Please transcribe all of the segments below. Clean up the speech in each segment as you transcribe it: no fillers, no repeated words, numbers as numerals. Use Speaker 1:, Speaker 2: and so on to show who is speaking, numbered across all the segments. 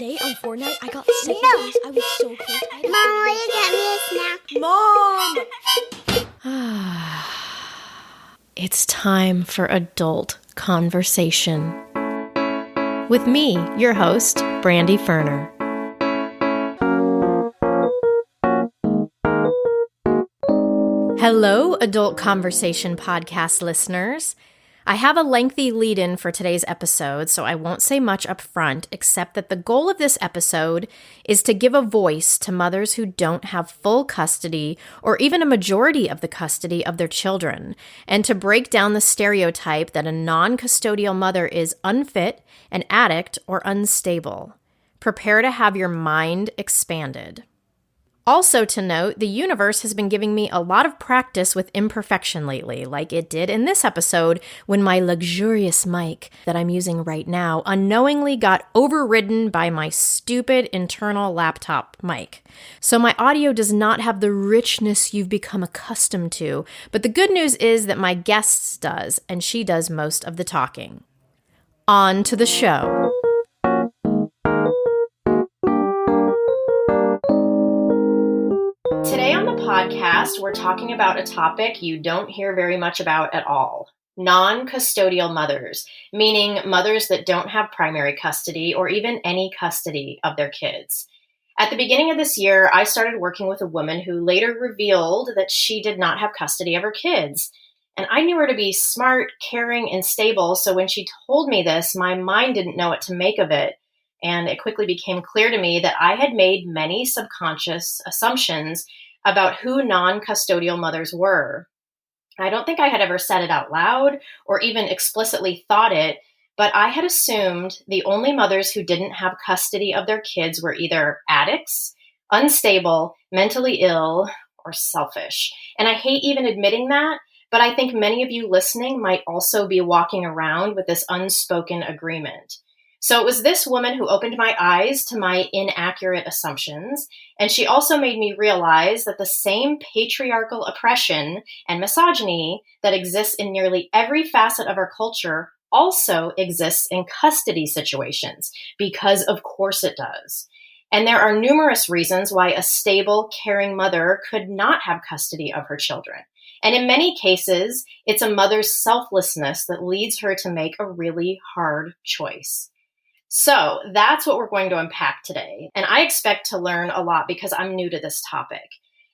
Speaker 1: Today on Fortnite, I got second place. I was so close.
Speaker 2: Mom, will you get me a snack?
Speaker 1: Mom!
Speaker 3: It's time for adult conversation. With me, your host, Brandy Ferner. Hello, Adult Conversation podcast listeners. I have a lengthy lead-in for today's episode, so I won't say much up front, except that the goal of this episode is to give a voice to mothers who don't have full custody or even a majority of the custody of their children, and to break down the stereotype that a non-custodial mother is unfit, an addict, or unstable. Prepare to have your mind expanded. Also to note, the universe has been giving me a lot of practice with imperfection lately, like it did in this episode when my luxurious mic that I'm using right now unknowingly got overridden by my stupid internal laptop mic. So my audio does not have the richness you've become accustomed to, but the good news is that my guest does, and she does most of the talking. On to the show. Today on the podcast, we're talking about a topic you don't hear very much about at all. Non-custodial mothers, meaning mothers that don't have primary custody or even any custody of their kids. At the beginning of this year, I started working with a woman who later revealed that she did not have custody of her kids. And I knew her to be smart, caring, and stable, so when she told me this, my mind didn't know what to make of it. And it quickly became clear to me that I had made many subconscious assumptions about who non-custodial mothers were. I don't think I had ever said it out loud or even explicitly thought it, but I had assumed the only mothers who didn't have custody of their kids were either addicts, unstable, mentally ill, or selfish. And I hate even admitting that, but I think many of you listening might also be walking around with this unspoken agreement. So it was this woman who opened my eyes to my inaccurate assumptions, and she also made me realize that the same patriarchal oppression and misogyny that exists in nearly every facet of our culture also exists in custody situations, because of course it does. And there are numerous reasons why a stable, caring mother could not have custody of her children. And in many cases, it's a mother's selflessness that leads her to make a really hard choice. So that's what we're going to unpack today. And I expect to learn a lot because I'm new to this topic.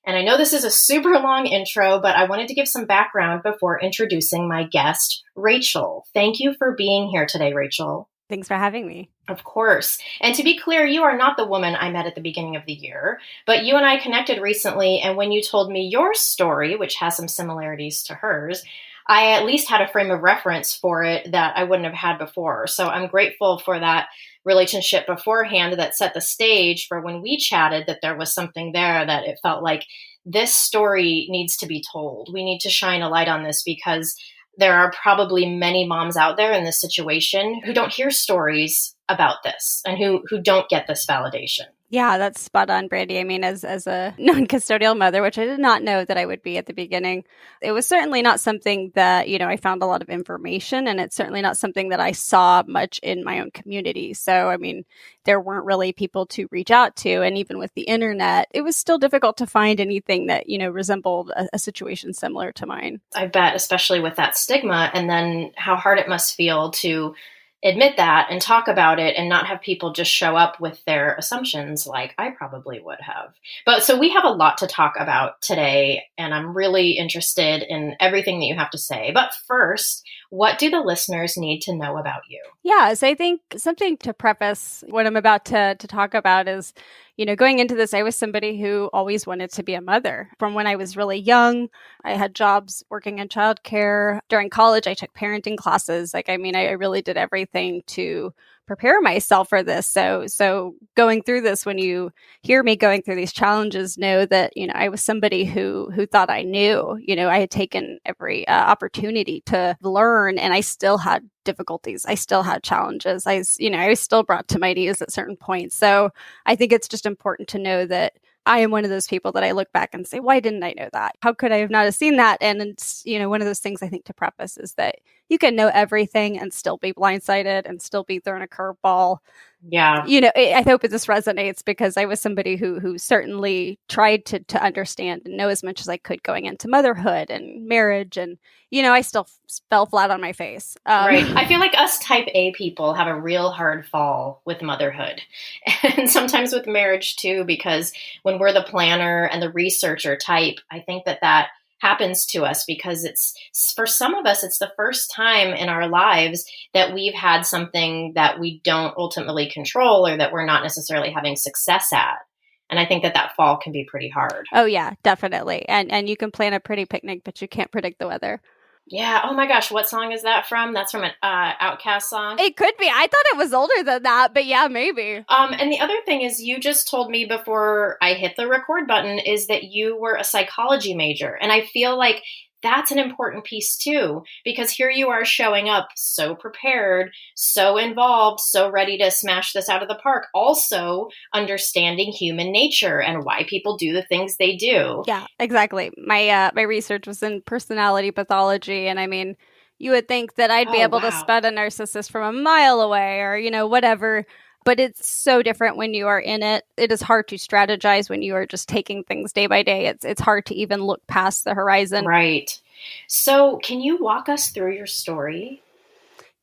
Speaker 3: And I know this is a super long intro, but I wanted to give some background before introducing my guest, Rachael. Thank you for being here today, Rachael.
Speaker 4: Thanks for having me.
Speaker 3: Of course. And to be clear, you are not the woman I met at the beginning of the year, but you and I connected recently. And when you told me your story, which has some similarities to hers, I at least had a frame of reference for it that I wouldn't have had before. So I'm grateful for that relationship beforehand that set the stage for when we chatted, that there was something there that it felt like this story needs to be told. We need to shine a light on this because there are probably many moms out there in this situation who don't hear stories about this and who don't get this validation.
Speaker 4: Yeah, that's spot on, Brandy. I mean, as a non-custodial mother, which I did not know that I would be at the beginning, it was certainly not something that, I found a lot of information, and it's certainly not something that I saw much in my own community. So, I mean, there weren't really people to reach out to. And even with the internet, it was still difficult to find anything that, resembled a situation similar to mine.
Speaker 3: I bet, especially with that stigma, and then how hard it must feel to admit that and talk about it and not have people just show up with their assumptions like I probably would have. But so we have a lot to talk about today, and I'm really interested in everything that you have to say. But first, what do the listeners need to know about you?
Speaker 4: Yeah, so I think something to preface what I'm about to talk about is, going into this, I was somebody who always wanted to be a mother. From when I was really young, I had jobs working in childcare. During college, I took parenting classes. I really did everything to prepare myself for this. So going through this, when you hear me going through these challenges, know that, I was somebody who thought I knew. I had taken every opportunity to learn, and I still had difficulties. I still had challenges. I was still brought to my knees at certain points. So I think it's just important to know that I am one of those people that I look back and say, why didn't I know that? How could I have not have seen that? And it's, one of those things I think to preface is that you can know everything and still be blindsided and still be thrown a curveball.
Speaker 3: Yeah.
Speaker 4: I hope this resonates because I was somebody who certainly tried to understand and know as much as I could going into motherhood and marriage. And, I still fell flat on my face.
Speaker 3: Right. I feel like us type A people have a real hard fall with motherhood and sometimes with marriage too, because when we're the planner and the researcher type, I think that happens to us because for some of us, it's the first time in our lives that we've had something that we don't ultimately control or that we're not necessarily having success at. And I think that fall can be pretty hard.
Speaker 4: Oh yeah, definitely. And you can plan a pretty picnic, but you can't predict the weather.
Speaker 3: Yeah. Oh my gosh. What song is that from? That's from an Outcast song.
Speaker 4: It could be. I thought it was older than that, but yeah, maybe.
Speaker 3: And the other thing is you just told me before I hit the record button is that you were a psychology major. And I feel like that's an important piece too, because here you are showing up so prepared, so involved, so ready to smash this out of the park. Also understanding human nature and why people do the things they do.
Speaker 4: Yeah, exactly. My research was in personality pathology. And I mean, you would think that I'd be able to spot a narcissist from a mile away or, whatever. But it's so different when you are in it. It is hard to strategize when you are just taking things day by day. It's hard to even look past the horizon.
Speaker 3: Right. So can you walk us through your story?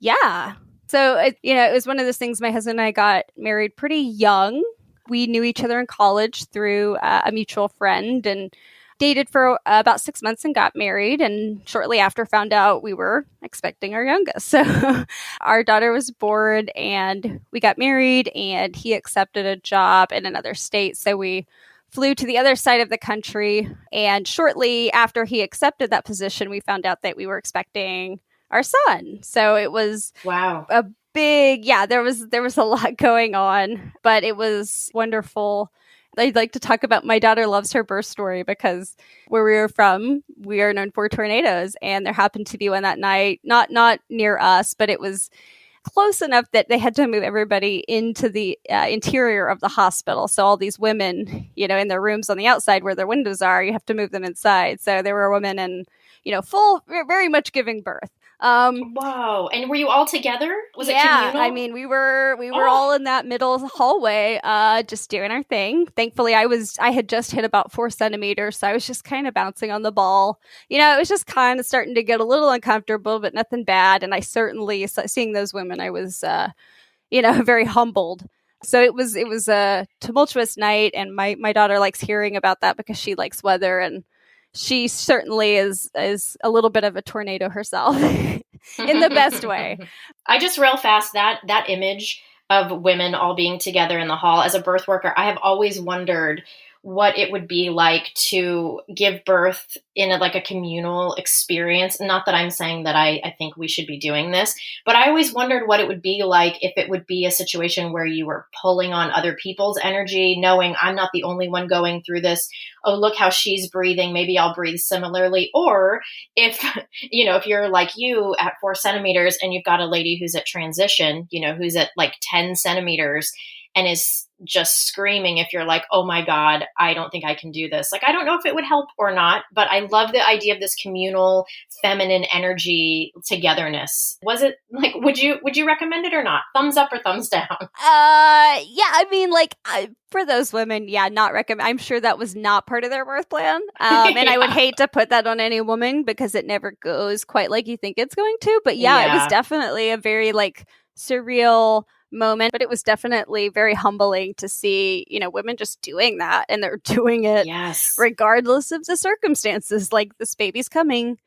Speaker 4: Yeah. So, it was one of those things. My husband and I got married pretty young. We knew each other in college through a mutual friend and dated for about 6 months and got married. And shortly after found out we were expecting our youngest. So our daughter was born and we got married and he accepted a job in another state. So we flew to the other side of the country. And shortly after he accepted that position, we found out that we were expecting our son. So it was a big, there was a lot going on, but it was wonderful. I'd like to talk about my daughter loves her birth story because where we were from, we are known for tornadoes. And there happened to be one that night, not near us, but it was close enough that they had to move everybody into the interior of the hospital. So all these women, in their rooms on the outside where their windows are, you have to move them inside. So there were women in, full, very much giving birth.
Speaker 3: Whoa. And were you all together? Was it communal?
Speaker 4: I mean, we were all in that middle hallway, just doing our thing. Thankfully, I had just hit about 4 centimeters, so I was just kind of bouncing on the ball. It was just kind of starting to get a little uncomfortable, but nothing bad. And I certainly, seeing those women, I was, very humbled. So it was a tumultuous night, and my daughter likes hearing about that because she likes weather, and she certainly is a little bit of a tornado herself in the best way.
Speaker 3: I just real fast, that image of women all being together in the hall as a birth worker, I have always wondered what it would be like to give birth in a communal experience. Not that I'm saying that I think we should be doing this, but I always wondered what it would be like if it would be a situation where you were pulling on other people's energy, knowing I'm not the only one going through this. Oh, look how she's breathing. Maybe I'll breathe similarly. Or if you're like you at 4 centimeters and you've got a lady who's at transition, who's at 10 centimeters and is just screaming if you're like, oh my God, I don't think I can do this. I don't know if it would help or not, but I love the idea of this communal feminine energy togetherness. Was it would you recommend it or not? Thumbs up or thumbs down?
Speaker 4: I mean, for those women, not recommend. I'm sure that was not part of their birth plan. And I would hate to put that on any woman because it never goes quite like you think it's going to. But it was definitely a very surreal moment, but it was definitely very humbling to see, women just doing that, and they're doing it regardless of the circumstances, like this baby's coming,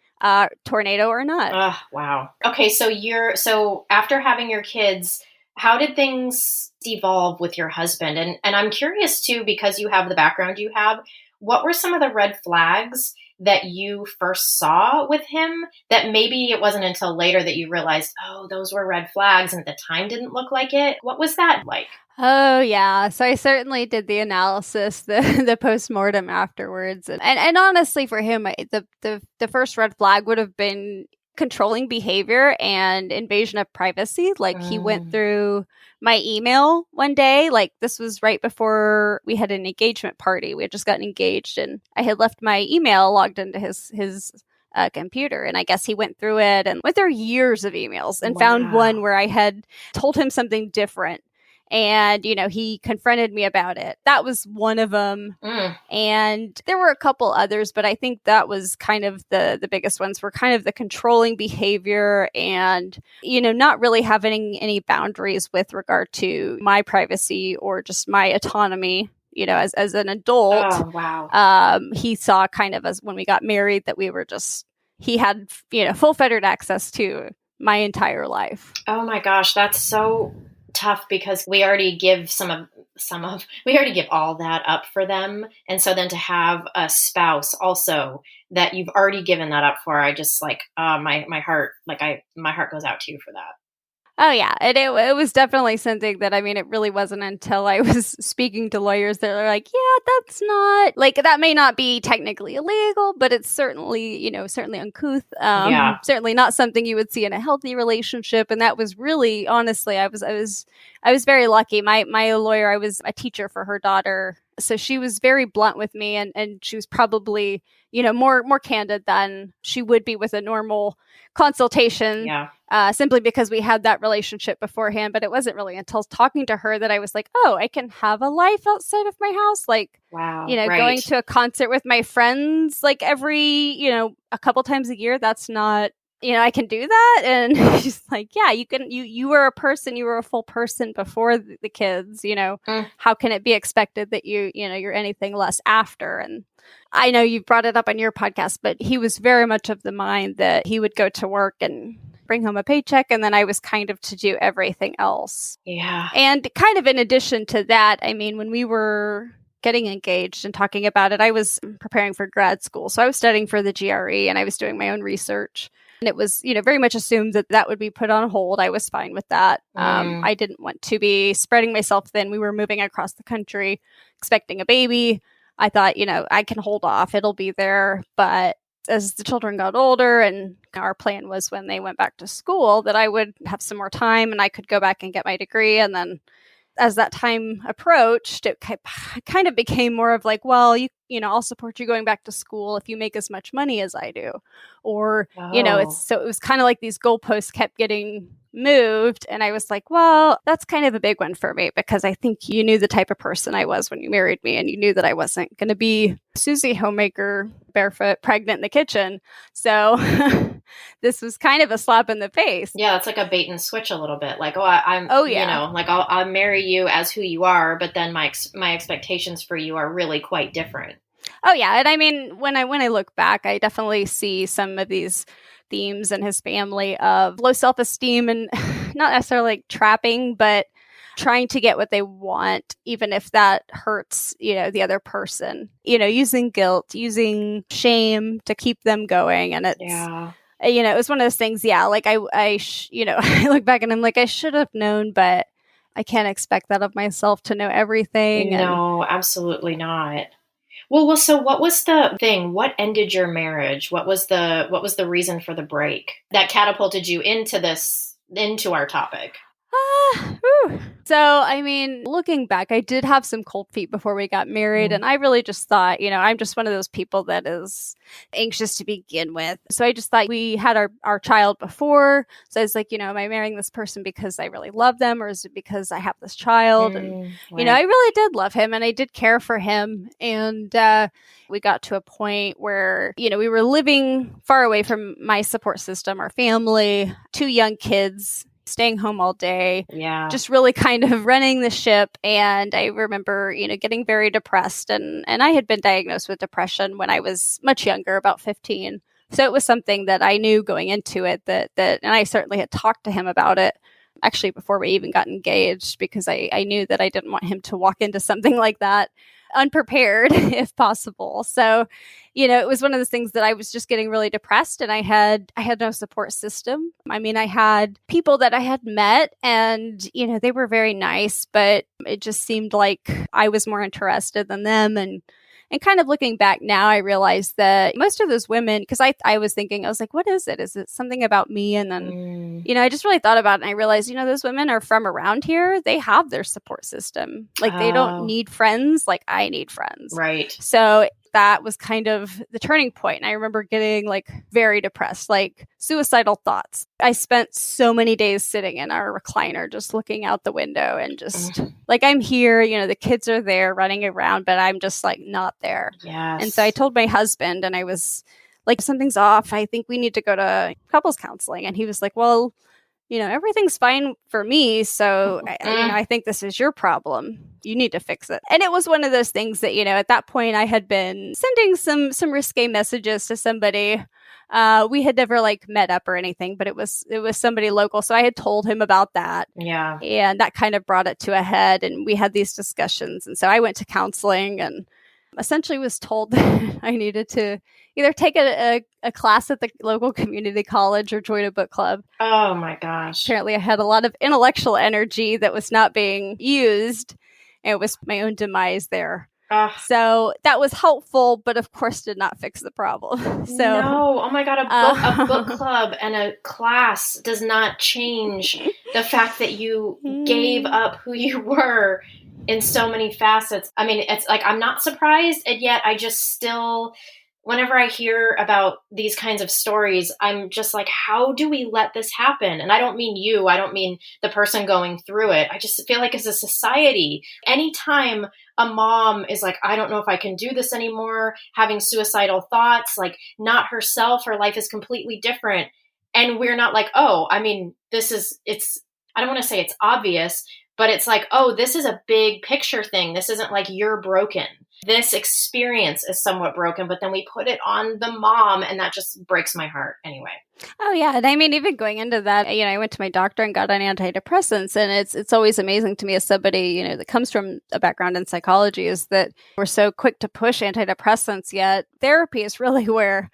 Speaker 4: tornado or not.
Speaker 3: Wow. Okay, so after having your kids, how did things evolve with your husband? And I'm curious too, because you have the background you have, what were some of the red flags that you first saw with him that maybe it wasn't until later that you realized, oh, those were red flags and at the time didn't look like it? What was that like?
Speaker 4: Oh, yeah. So I certainly did the analysis, the postmortem afterwards. And honestly, for him, the first red flag would have been controlling behavior and invasion of privacy. He went through my email one day. This was right before we had an engagement party. We had just gotten engaged, and I had left my email logged into his computer. And I guess he went through it and went through years of emails and found one where I had told him something different. And, he confronted me about it. That was one of them. And there were a couple others, but I think that was kind of the biggest ones were kind of the controlling behavior and, not really having any boundaries with regard to my privacy or just my autonomy. As an adult.
Speaker 3: Oh, wow.
Speaker 4: He saw kind of as when we got married that we were he had, full fettered access to my entire life.
Speaker 3: Oh my gosh, that's so tough because we already give we already give all that up for them. And so then to have a spouse also that you've already given that up for, I just my heart goes out to you for that.
Speaker 4: Oh, yeah. And it was definitely something that, it really wasn't until I was speaking to lawyers that are like, yeah, that's not, that may not be technically illegal, but it's certainly, certainly uncouth. Certainly not something you would see in a healthy relationship. And that was really, honestly, I was very lucky. My lawyer, I was a teacher for her daughter. So she was very blunt with me and she was probably, more candid than she would be with a normal consultation.
Speaker 3: Yeah.
Speaker 4: Simply because we had that relationship beforehand. But it wasn't really until talking to her that I was like, oh, I can have a life outside of my house.
Speaker 3: Wow.
Speaker 4: Going to a concert with my friends, every, a couple times a year. That's not, I can do that. And she's like, yeah, you can, you were a person, you were a full person before the kids, how can it be expected that you're anything less after? And I know you brought it up on your podcast, but he was very much of the mind that he would go to work and bring home a paycheck. And then I was kind of to do everything else.
Speaker 3: Yeah.
Speaker 4: And kind of in addition to that, when we were getting engaged and talking about it, I was preparing for grad school. So I was studying for the GRE and I was doing my own research. And it was, very much assumed that would be put on hold. I was fine with that. I didn't want to be spreading myself thin. We were moving across the country, expecting a baby. I thought, I can hold off. It'll be there. But as the children got older and our plan was when they went back to school that I would have some more time and I could go back and get my degree. And then as that time approached, it kind of became more of well, I'll support you going back to school if you make as much money as I do. Or, it was kind of like these goalposts kept getting moved. And I was like, well, that's kind of a big one for me because I think you knew the type of person I was when you married me and you knew that I wasn't going to be Susie homemaker, barefoot, pregnant in the kitchen. So this was kind of a slap in the face.
Speaker 3: Yeah, it's like a bait and switch a little bit. I'll marry you as who you are, but then my expectations for you are really quite different.
Speaker 4: Oh yeah, and when I look back, I definitely see some of these themes in his family of low self-esteem and not necessarily trapping, but trying to get what they want, even if that hurts, the other person, using guilt, using shame to keep them going. And it's, it was one of those things. Yeah. I look back and I'm like, I should have known, but I can't expect that of myself to know everything.
Speaker 3: No, absolutely not. Well, so what was the thing? What ended your marriage? What was the reason for the break that catapulted you into our topic?
Speaker 4: So, looking back, I did have some cold feet before we got married. And I really just thought, I'm just one of those people that is anxious to begin with. So I just thought we had our child before. So I was like, am I marrying this person because I really love them or is it because I have this child? And, I really did love him and I did care for him. And we got to a point where, we were living far away from my support system, our family, 2 young kids, staying home all day, just really kind of running the ship. And I remember, getting very depressed and I had been diagnosed with depression when I was much younger, about 15. So it was something that I knew going into it that and I certainly had talked to him about it actually before we even got engaged because I knew that I didn't want him to walk into something like that unprepared if possible. So, it was one of those things that I was just getting really depressed and I had no support system. I had people that I had met and, they were very nice, but it just seemed like I was more interested than them. And kind of looking back now, I realized that most of those women, because I was thinking, I was like, what is it? Is it something about me? And then, I just really thought about it and I realized, those women are from around here. They have their support system. They don't need friends like I need friends.
Speaker 3: Right.
Speaker 4: So that was kind of the turning point. And I remember getting like very depressed, like suicidal thoughts. I spent so many days sitting in our recliner, just looking out the window and just like, I'm here, the kids are there running around, but I'm just like not there.
Speaker 3: Yes.
Speaker 4: And so I told my husband, and I was like, something's off. I think we need to go to couples counseling. And he was like, well, everything's fine for me. So, I think this is your problem. You need to fix it. And it was one of those things that, at that point I had been sending some risque messages to somebody. We had never like met up or anything, but it was somebody local. So I had told him about that.
Speaker 3: Yeah.
Speaker 4: And that kind of brought it to a head. And we had these discussions. And so I went to counseling and essentially was told that I needed to either take a class at the local community college or join a book club.
Speaker 3: Oh my gosh.
Speaker 4: Apparently I had a lot of intellectual energy that was not being used. And it was my own demise there. So that was helpful, but of course did not fix the problem. So
Speaker 3: no, oh my God, a book club and a class does not change the fact that you gave up who you were in so many facets. I mean, it's like, I'm not surprised, and yet I just still, whenever I hear about these kinds of stories, I'm just like, how do we let this happen? And I don't mean you, I don't mean the person going through it. I just feel like as a society, anytime a mom is like, I don't know if I can do this anymore, having suicidal thoughts, like not herself, her life is completely different. And we're not like, oh, I mean, I don't want to say it's obvious, but it's like, oh, this is a big picture thing. This isn't like you're broken. This experience is somewhat broken, but then we put it on the mom, and that just breaks my heart anyway.
Speaker 4: Oh, yeah. And I mean, even going into that, I went to my doctor and got on antidepressants. And it's always amazing to me as somebody, that comes from a background in psychology, is that we're so quick to push antidepressants, yet therapy is really where,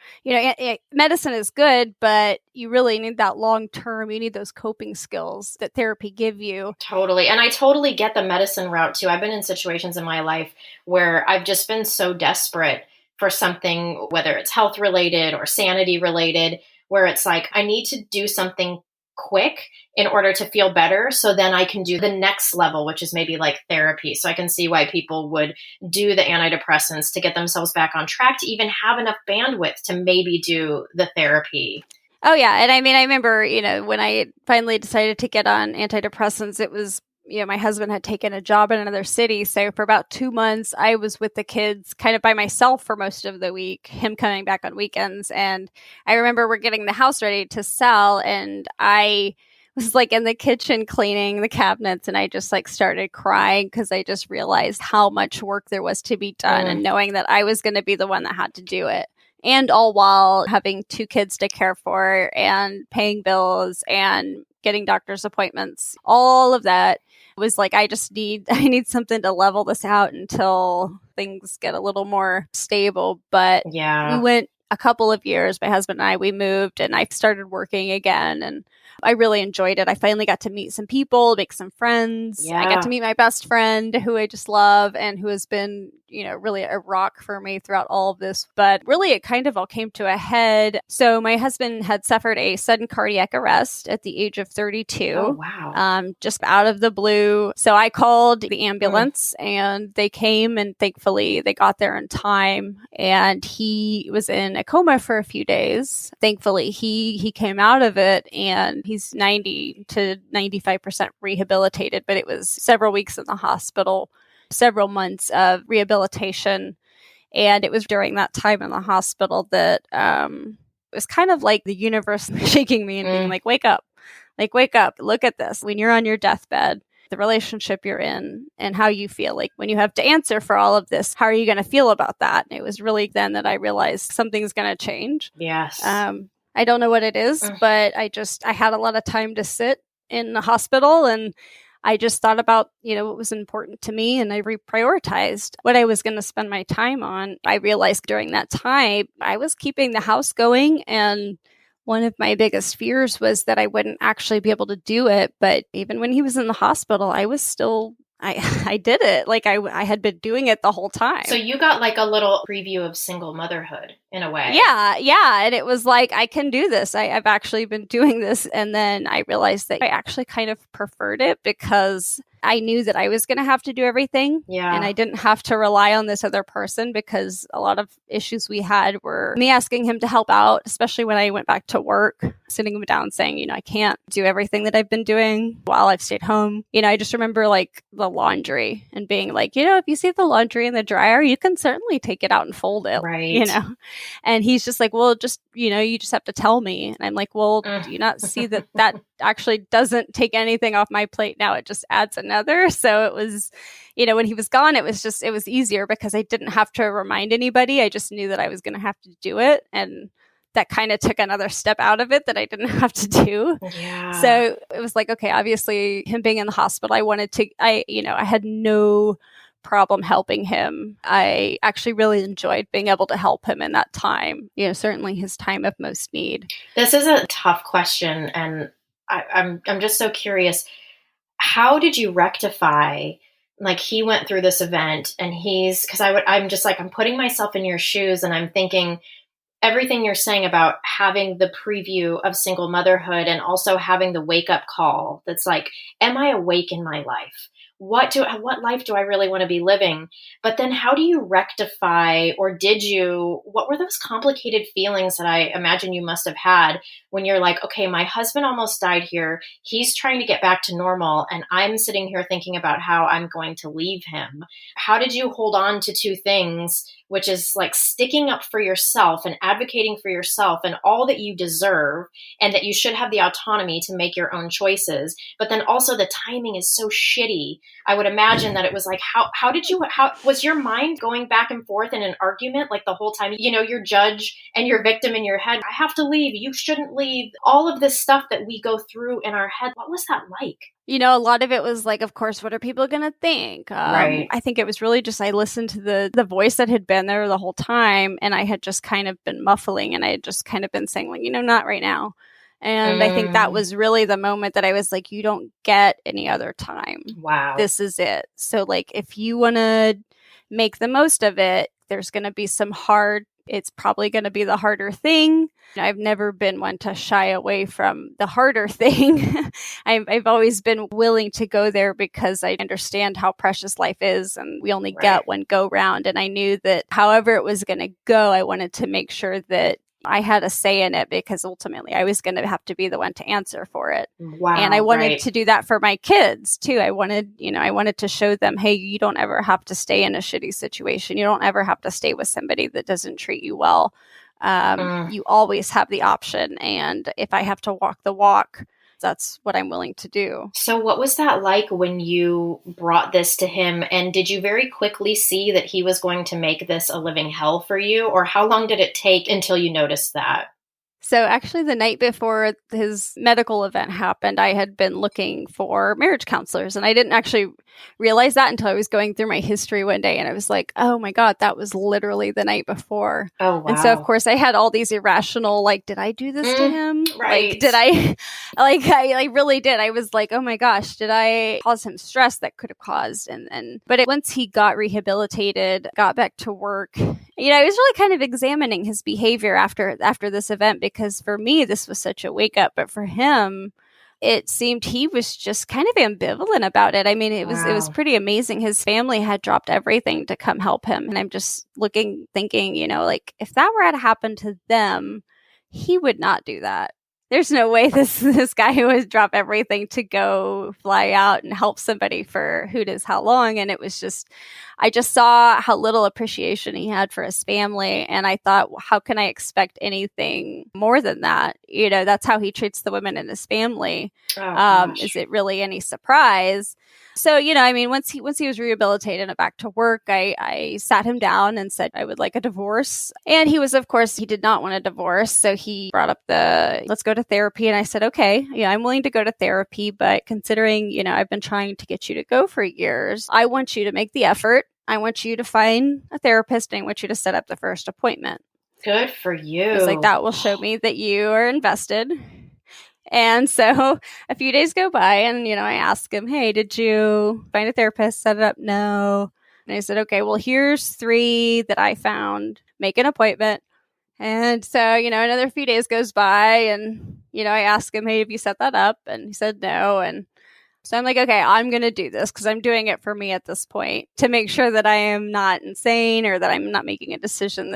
Speaker 4: medicine is good, but you really need that long term. You need those coping skills that therapy give you.
Speaker 3: Totally. And I totally get the medicine route too. I've been in situations in my life where I've just been so desperate for something, whether it's health related or sanity related, where it's like, I need to do something quick in order to feel better. So then I can do the next level, which is maybe like therapy. So I can see why people would do the antidepressants to get themselves back on track, to even have enough bandwidth to maybe do the therapy.
Speaker 4: Oh, yeah. And I mean, I remember, when I finally decided to get on antidepressants, it was, my husband had taken a job in another city. So for about 2 months, I was with the kids kind of by myself for most of the week, him coming back on weekends. And I remember we're getting the house ready to sell. And I was like in the kitchen cleaning the cabinets, and I just like started crying because I just realized how much work there was to be done, and knowing that I was going to be the one that had to do it. And all while having 2 kids to care for and paying bills and getting doctor's appointments. All of that was like, I need something to level this out until things get a little more stable. But
Speaker 3: yeah,
Speaker 4: we went a couple of years, my husband and I, we moved, and I started working again, and I really enjoyed it. I finally got to meet some people, make some friends.
Speaker 3: Yeah.
Speaker 4: I got to meet my best friend, who I just love and who has been, really a rock for me throughout all of this. But really, it kind of all came to a head. So my husband had suffered a sudden cardiac arrest at the age of 32.
Speaker 3: Oh, wow.
Speaker 4: Just out of the blue. So I called the ambulance and they came, and thankfully they got there in time. And he was in a coma for a few days. Thankfully, he came out of it, and he's 90 to 95% rehabilitated, but it was several weeks in the hospital, several months of rehabilitation. And it was during that time in the hospital that it was kind of like the universe shaking me and being like, wake up, look at this. When you're on your deathbed, the relationship you're in and how you feel, like when you have to answer for all of this, how are you going to feel about that? And it was really then that I realized something's going to change.
Speaker 3: Yes.
Speaker 4: I don't know what it is, but I had a lot of time to sit in the hospital, and I just thought about, what was important to me, and I reprioritized what I was going to spend my time on. I realized during that time, I was keeping the house going, and one of my biggest fears was that I wouldn't actually be able to do it. But even when he was in the hospital, I was still, I did it. Like I had been doing it the whole time.
Speaker 3: So you got like a little preview of single motherhood in a way.
Speaker 4: Yeah. And it was like, I can do this. I've actually been doing this. And then I realized that I actually kind of preferred it because I knew that I was going to have to do everything.
Speaker 3: Yeah.
Speaker 4: And I didn't have to rely on this other person because a lot of issues we had were me asking him to help out, especially when I went back to work, sitting him down saying, I can't do everything that I've been doing while I've stayed home. I just remember like the laundry and being like, if you see the laundry in the dryer, you can certainly take it out and fold it.
Speaker 3: Right.
Speaker 4: And he's just like, well, just, you just have to tell me. And I'm like, well, do you not see that actually doesn't take anything off my plate now? It just adds another. So it was, when he was gone, it was easier because I didn't have to remind anybody. I just knew that I was going to have to do it. And that kind of took another step out of it that I didn't have to do.
Speaker 3: Yeah.
Speaker 4: So it was like, okay, obviously him being in the hospital, I had no problem helping him. I actually really enjoyed being able to help him in that time, certainly his time of most need.
Speaker 3: This is a tough question. And I'm just so curious. How did you rectify, like he went through this event and I'm just like, I'm putting myself in your shoes and I'm thinking everything you're saying about having the preview of single motherhood and also having the wake up call. That's like, am I awake in my life? What life do I really want to be living? But then how do you rectify, or what were those complicated feelings that I imagine you must have had when you're like, okay, my husband almost died here. He's trying to get back to normal. And I'm sitting here thinking about how I'm going to leave him. How did you hold on to two things, which is like sticking up for yourself and advocating for yourself and all that you deserve and that you should have the autonomy to make your own choices. But then also the timing is so shitty. I would imagine that it was like, how was your mind going back and forth in an argument like the whole time, your judge and your victim in your head, I have to leave, you shouldn't leave, all of this stuff that we go through in our head. What was that like?
Speaker 4: A lot of it was like, of course, what are people going to think?
Speaker 3: Right.
Speaker 4: I think it was really just I listened to the voice that had been there the whole time, and I had just kind of been muffling, and I had just kind of been saying, like, not right now. And I think that was really the moment that I was like, you don't get any other time.
Speaker 3: Wow.
Speaker 4: This is it. So, like, if you want to make the most of it, there's going to be it's probably going to be the harder thing. I've never been one to shy away from the harder thing. I've always been willing to go there because I understand how precious life is and we only get one go round. And I knew that however it was going to go, I wanted to make sure that I had a say in it because ultimately I was going to have to be the one to answer for it.
Speaker 3: Wow.
Speaker 4: And I wanted to do that for my kids too. I wanted to show them, hey, you don't ever have to stay in a shitty situation. You don't ever have to stay with somebody that doesn't treat you well. You always have the option. And if I have to walk the walk, that's what I'm willing to do.
Speaker 3: So what was that like when you brought this to him? And did you very quickly see that he was going to make this a living hell for you? Or how long did it take until you noticed that?
Speaker 4: So actually the night before his medical event happened, I had been looking for marriage counselors, and I didn't actually realize that until I was going through my history one day, and I was like, oh my God, that was literally the night before.
Speaker 3: Oh, wow.
Speaker 4: And so of course I had all these irrational, like, did I do this to him?
Speaker 3: Right.
Speaker 4: Like, did I, I really did. I was like, oh my gosh, did I cause him stress that could have caused? But once he got rehabilitated, got back to work, I was really kind of examining his behavior after this event, because for me, this was such a wake up. But for him, it seemed he was just kind of ambivalent about it. I mean, it was pretty amazing. His family had dropped everything to come help him. And I'm just thinking, like, if that were to happen to them, he would not do that. There's no way this guy would drop everything to go fly out and help somebody for who knows how long. And it was just, I just saw how little appreciation he had for his family. And I thought, how can I expect anything more than that? That's how he treats the women in his family. Is it really any surprise? So, once he was rehabilitated and back to work, I sat him down and said, I would like a divorce. And he did not want a divorce. So he brought up let's go to therapy. And I said, okay, I'm willing to go to therapy, but considering, I've been trying to get you to go for years, I want you to make the effort. I want you to find a therapist, and I want you to set up the first appointment.
Speaker 3: Good for you.
Speaker 4: It's like, that will show me that you are invested. And so a few days go by, and, I ask him, hey, did you find a therapist, set it up? No. And I said, okay, well, here's 3 that I found. Make an appointment. And so, another few days goes by and, I ask him, hey, have you set that up? And he said no. And so I'm like, okay, I'm going to do this because I'm doing it for me at this point to make sure that I am not insane or that I'm not making a decision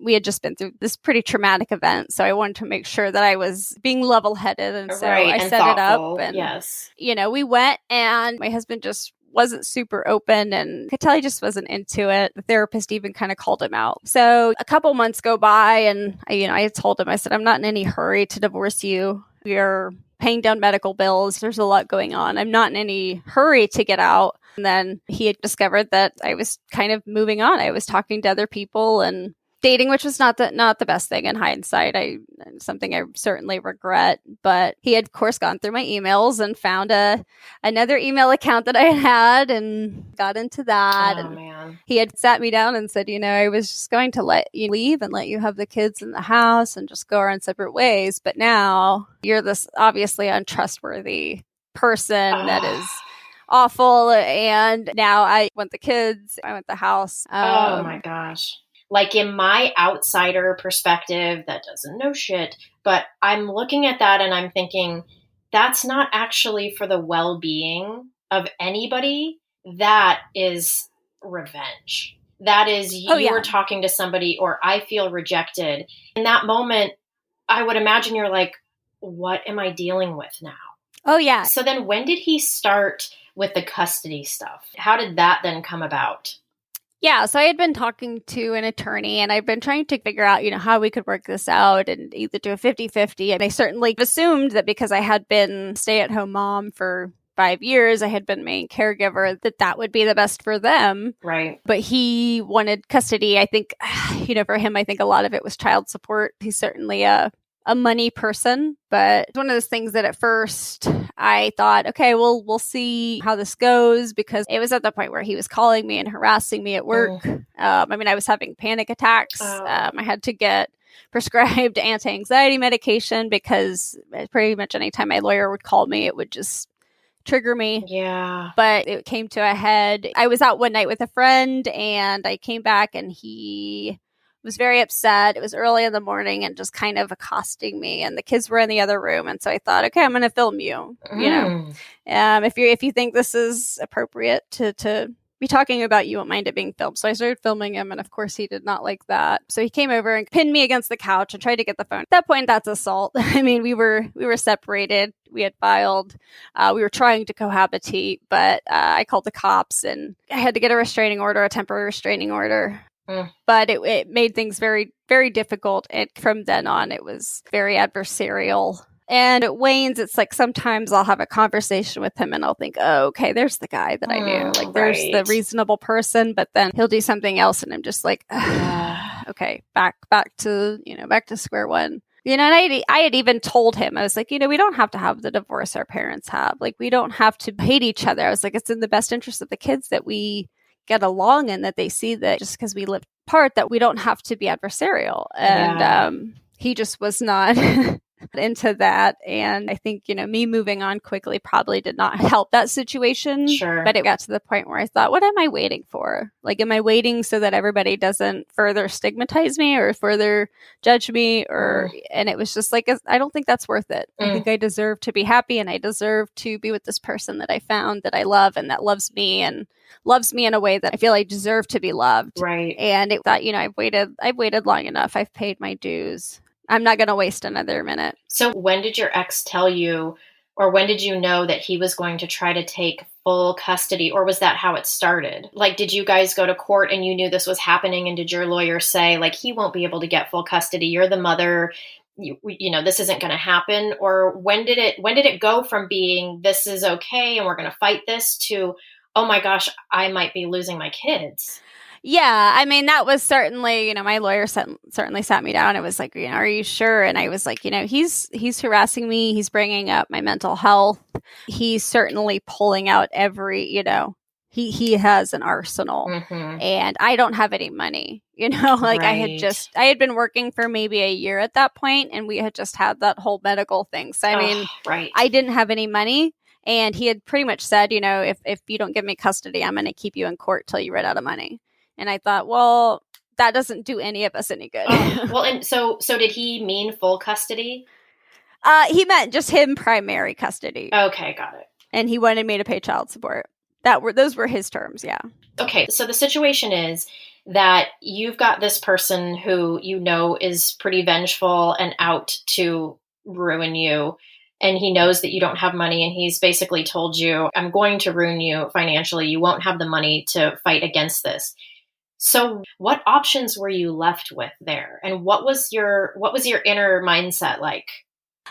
Speaker 4: we had just been through this pretty traumatic event. So I wanted to make sure that I was being level-headed. And so I set
Speaker 3: thoughtful.
Speaker 4: it up. And,
Speaker 3: yes.
Speaker 4: We went and my husband just wasn't super open and I could tell he just wasn't into it. The therapist even kind of called him out. So a couple months go by and I told him, I said, I'm not in any hurry to divorce you. We are paying down medical bills. There's a lot going on. I'm not in any hurry to get out. And then he had discovered that I was kind of moving on. I was talking to other people and dating, which was not the best thing in hindsight. Something I certainly regret. But he had, of course, gone through my emails and found another email account that I had and got into that.
Speaker 3: Oh, man.
Speaker 4: He had sat me down and said, I was just going to let you leave and let you have the kids in the house and just go our separate ways. But now you're this obviously untrustworthy person that is awful. And now I want the kids. I want the house.
Speaker 3: Oh, my gosh. Like in my outsider perspective that doesn't know shit, but I'm looking at that and I'm thinking that's not actually for the well-being of anybody. That is revenge. That is you're talking to somebody or I feel rejected. In that moment, I would imagine you're like, what am I dealing with now?
Speaker 4: Oh, yeah.
Speaker 3: So then when did he start with the custody stuff? How did that then come about?
Speaker 4: Yeah, so I had been talking to an attorney and I've been trying to figure out, how we could work this out and either do a 50-50. And I certainly assumed that because I had been stay-at-home mom for 5 years, I had been main caregiver, that would be the best for them.
Speaker 3: Right.
Speaker 4: But he wanted custody. I think, for him, I think a lot of it was child support. He's certainly a money person, but it's one of those things that at first I thought, okay, well, we'll see how this goes because it was at the point where he was calling me and harassing me at work. I was having panic attacks. I had to get prescribed anti-anxiety medication because pretty much anytime my lawyer would call me, it would just trigger me.
Speaker 3: Yeah.
Speaker 4: But it came to a head. I was out one night with a friend and I came back and he was very upset. It was early in the morning and just kind of accosting me and the kids were in the other room. And so I thought, okay, I'm going to film you, if you think this is appropriate to be talking about, you won't mind it being filmed. So I started filming him. And of course he did not like that. So he came over and pinned me against the couch and tried to get the phone. At that point, that's assault. We were separated. We had filed. We were trying to cohabitate, but I called the cops and I had to get a temporary restraining order. But it made things very, very difficult. And from then on, it was very adversarial. And at Wayne's, it's like sometimes I'll have a conversation with him and I'll think, oh, okay, there's the guy that I knew. Like there's the reasonable person, but then he'll do something else. And I'm just like, okay, back to square one. And I had even told him, I was like, we don't have to have the divorce our parents have. Like, we don't have to hate each other. I was like, it's in the best interest of the kids that we get along and that they see that just because we live apart that we don't have to be adversarial. And he just was not into that. And I think, me moving on quickly probably did not help that situation.
Speaker 3: Sure.
Speaker 4: But it got to the point where I thought, what am I waiting for? Like, am I waiting so that everybody doesn't further stigmatize me or further judge me? And it was just like, I don't think that's worth it. I think I deserve to be happy and I deserve to be with this person that I found that I love and that loves me and loves me in a way that I feel I deserve to be loved.
Speaker 3: Right.
Speaker 4: And it thought, I've waited long enough. I've paid my dues. I'm not going to waste another minute.
Speaker 3: So when did your ex tell you, or when did you know that he was going to try to take full custody, or was that how it started? Like, did you guys go to court and you knew this was happening, and did your lawyer say, like, he won't be able to get full custody, you're the mother, this isn't going to happen? Or when did it go from being, this is okay and we're going to fight this, to, oh my gosh, I might be losing my kids?
Speaker 4: Yeah, that was certainly, my lawyer certainly sat me down. It was like, are you sure? And I was like, he's harassing me. He's bringing up my mental health. He's certainly pulling out every, he has an arsenal and I don't have any money, like
Speaker 3: Right.
Speaker 4: I had been working for maybe a year at that point and we had just had that whole medical thing. So,
Speaker 3: right.
Speaker 4: I didn't have any money. And he had pretty much said, if you don't give me custody, I'm going to keep you in court till you run out of money. And I thought, well, that doesn't do any of us any good.
Speaker 3: Well, and so did he mean full custody?
Speaker 4: He meant just him primary custody.
Speaker 3: Okay, got it.
Speaker 4: And he wanted me to pay child support. Those were his terms, yeah.
Speaker 3: Okay, so the situation is that you've got this person who you know is pretty vengeful and out to ruin you. And he knows that you don't have money, and he's basically told you, I'm going to ruin you financially. You won't have the money to fight against this. So what options were you left with there? And what was your inner mindset like?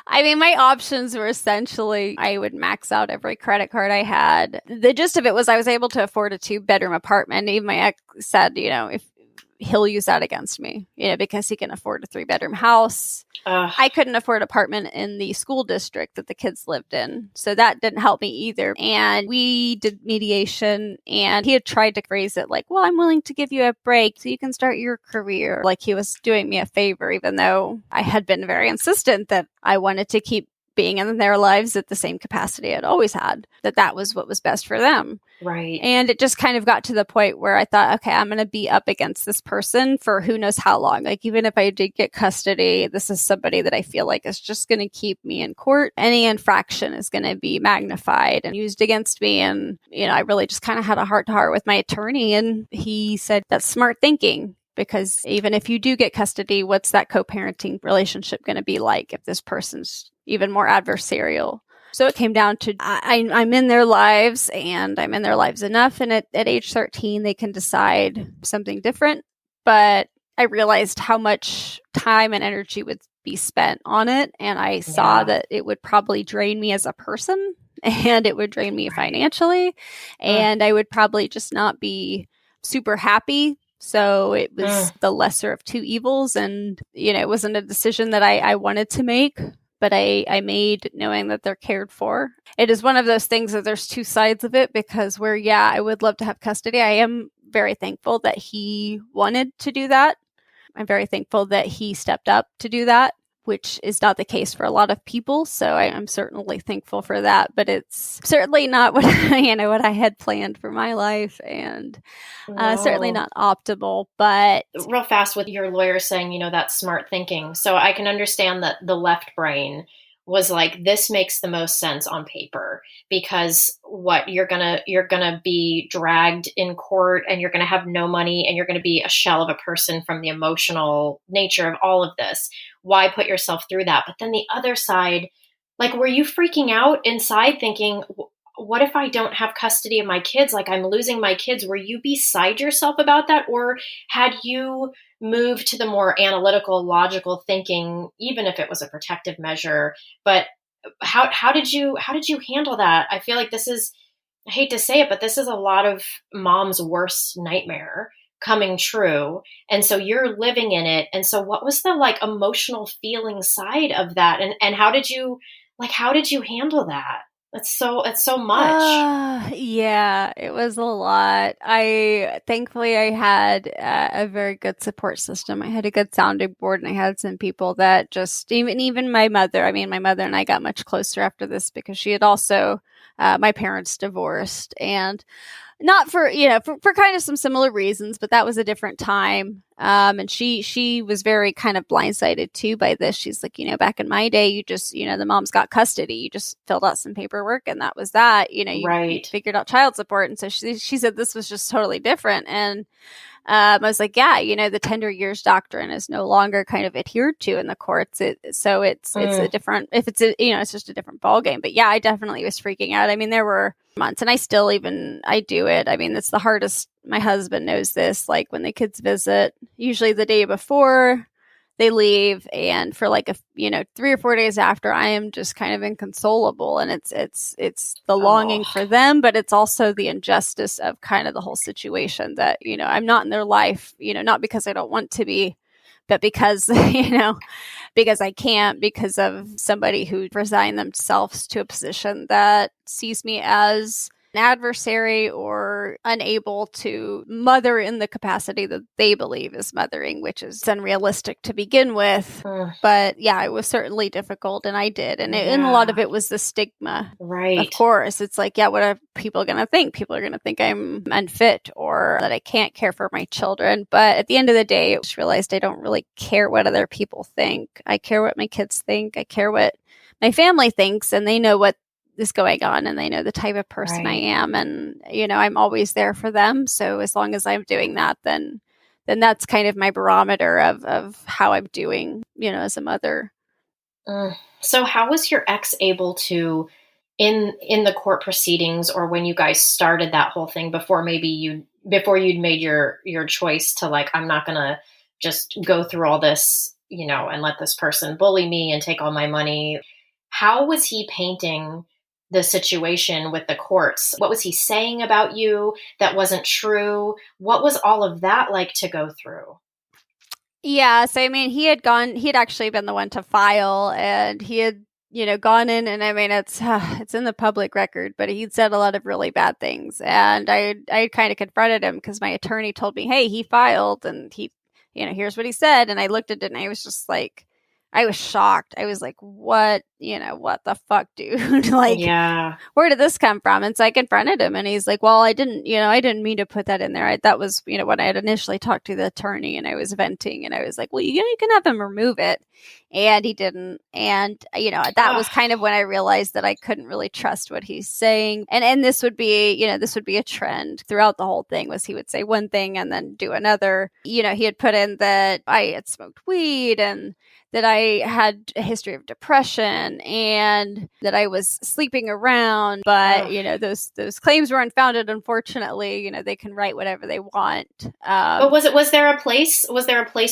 Speaker 4: I mean, my options were essentially I would max out every credit card I had. The gist of it was I was able to afford a 2-bedroom apartment. Even my ex said, if he'll use that against me, because he can afford a 3-bedroom house. I couldn't afford an apartment in the school district that the kids lived in. So that didn't help me either. And we did mediation, and he had tried to phrase it like, well, I'm willing to give you a break so you can start your career. Like he was doing me a favor, even though I had been very insistent that I wanted to keep being in their lives at the same capacity I'd always had, that was what was best for them.
Speaker 3: Right.
Speaker 4: And it just kind of got to the point where I thought, okay, I'm going to be up against this person for who knows how long. Like, even if I did get custody, this is somebody that I feel like is just going to keep me in court. Any infraction is going to be magnified and used against me. And, I really just kind of had a heart-to-heart with my attorney. And he said, that's smart thinking. Because even if you do get custody, what's that co-parenting relationship going to be like if this person's even more adversarial? So it came down to I'm in their lives, and I'm in their lives enough. And at age 13, they can decide something different. But I realized how much time and energy would be spent on it. And I saw that it would probably drain me as a person, and it would drain me financially. And I would probably just not be super happy. So it was the lesser of two evils. And, it wasn't a decision that I wanted to make, but I made knowing that they're cared for. It is one of those things that there's two sides of it, because where, I would love to have custody. I am very thankful that he wanted to do that. I'm very thankful that he stepped up to do that, which is not the case for a lot of people. So I'm certainly thankful for that, but it's certainly not what what I had planned for my life, and certainly not optimal. But
Speaker 3: real fast, with your lawyer saying, that's smart thinking. So I can understand that the left brain was like, this makes the most sense on paper, because you're gonna be dragged in court, and you're gonna have no money, and you're gonna be a shell of a person from the emotional nature of all of this. Why put yourself through that? But then the other side, like, were you freaking out inside thinking, what if I don't have custody of my kids? Like, I'm losing my kids. Were you beside yourself about that? Or had you moved to the more analytical, logical thinking, even if it was a protective measure? But how did you handle that? I feel like this is, I hate to say it, but this is a lot of mom's worst nightmare coming true. And so you're living in it. And so what was the emotional feeling side of that? And how did you handle that? It's so much.
Speaker 4: Yeah, it was a lot. Thankfully I had a very good support system. I had a good sounding board, and I had some people that just, even my mother. I mean, my mother and I got much closer after this, because she had also, my parents divorced, and not for kind of some similar reasons, but that was a different time. And she was very kind of blindsided too by this. She's like, back in my day, you just, the mom's got custody. You just filled out some paperwork, and that was that. You figured out child support. And so she said this was just totally different. And I was like, the tender years doctrine is no longer kind of adhered to in the courts. It's a different, if it's it's just a different ballgame. But I definitely was freaking out. I mean, there were months, and I do it. I mean, it's the hardest. My husband knows this. Like, when the kids visit, usually the day before they leave, and for 3 or 4 days after, I am just kind of inconsolable. And it's the longing for them, but it's also the injustice of kind of the whole situation that, I'm not in their life, not because I don't want to be, but because, because I can't, because of somebody who resigned themselves to a position that sees me as an adversary, or, are unable to mother in the capacity that they believe is mothering, which is unrealistic to begin with. But yeah, it was certainly difficult, and I did. And a lot of it was the stigma.
Speaker 3: Right.
Speaker 4: Of course. It's like, yeah, what are people going to think? People are going to think I'm unfit or that I can't care for my children. But at the end of the day, I just realized I don't really care what other people think. I care what my kids think. I care what my family thinks, and they know what is going on, and they know the type of person I am, and I'm always there for them. So as long as I'm doing that, then that's kind of my barometer of how I'm doing, as a mother.
Speaker 3: So how was your ex able to, in the court proceedings, or when you guys started that whole thing, before you'd made your choice to, like, I'm not gonna just go through all this, and let this person bully me and take all my money. How was he painting the situation with the courts? What was he saying about you that wasn't true? What was all of that like to go through?
Speaker 4: Yeah, so I mean, he had actually been the one to file, and he had, gone in, and I mean, it's in the public record, but he'd said a lot of really bad things, and I kind of confronted him because my attorney told me, hey, he filed, and he, here's what he said, and I looked at it, and I was just like, I was shocked. I was like, what the fuck, dude? Like, yeah, where did this come from? And so I confronted him, and he's like, well, I didn't mean to put that in there. That was, when I had initially talked to the attorney, and I was venting, and I was like, well, you can have him remove it. And he didn't. And, that was kind of when I realized that I couldn't really trust what he's saying. And this would be a trend throughout the whole thing, was he would say one thing and then do another. He had put in that I had smoked weed, and that I had a history of depression, and that I was sleeping around. But, those claims were unfounded, unfortunately. They can write whatever they want.
Speaker 3: But was there a place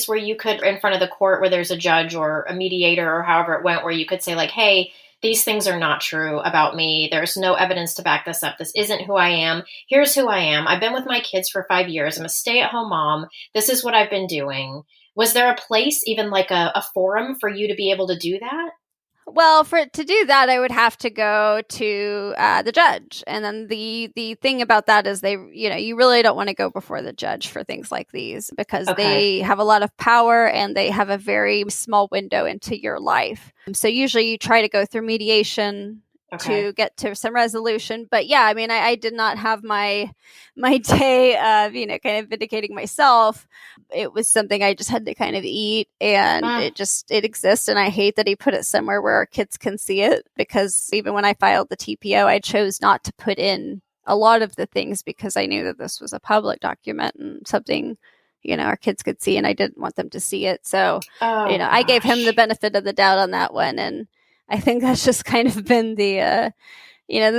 Speaker 3: where you could, in front of the court, where there's a judge or a mediator or however it went, where you could say, like, hey, these things are not true about me. There's no evidence to back this up. This isn't who I am. Here's who I am. I've been with my kids for 5 years. I'm a stay-at-home mom. This is what I've been doing. Was there a place, even like a forum, for you to be able to do that?
Speaker 4: Well, to do that, I would have to go to the judge. And then the thing about that is you really don't want to go before the judge for things like these, because they have a lot of power, and they have a very small window into your life. So usually you try to go through mediation to get to some resolution. But yeah, I mean, I did not have my day of, kind of vindicating myself. It was something I just had to kind of eat, and it exists. And I hate that he put it somewhere where our kids can see it, because even when I filed the TPO, I chose not to put in a lot of the things, because I knew that this was a public document and something, our kids could see, and I didn't want them to see it. So, I gave him the benefit of the doubt on that one. And I think that's just kind of been the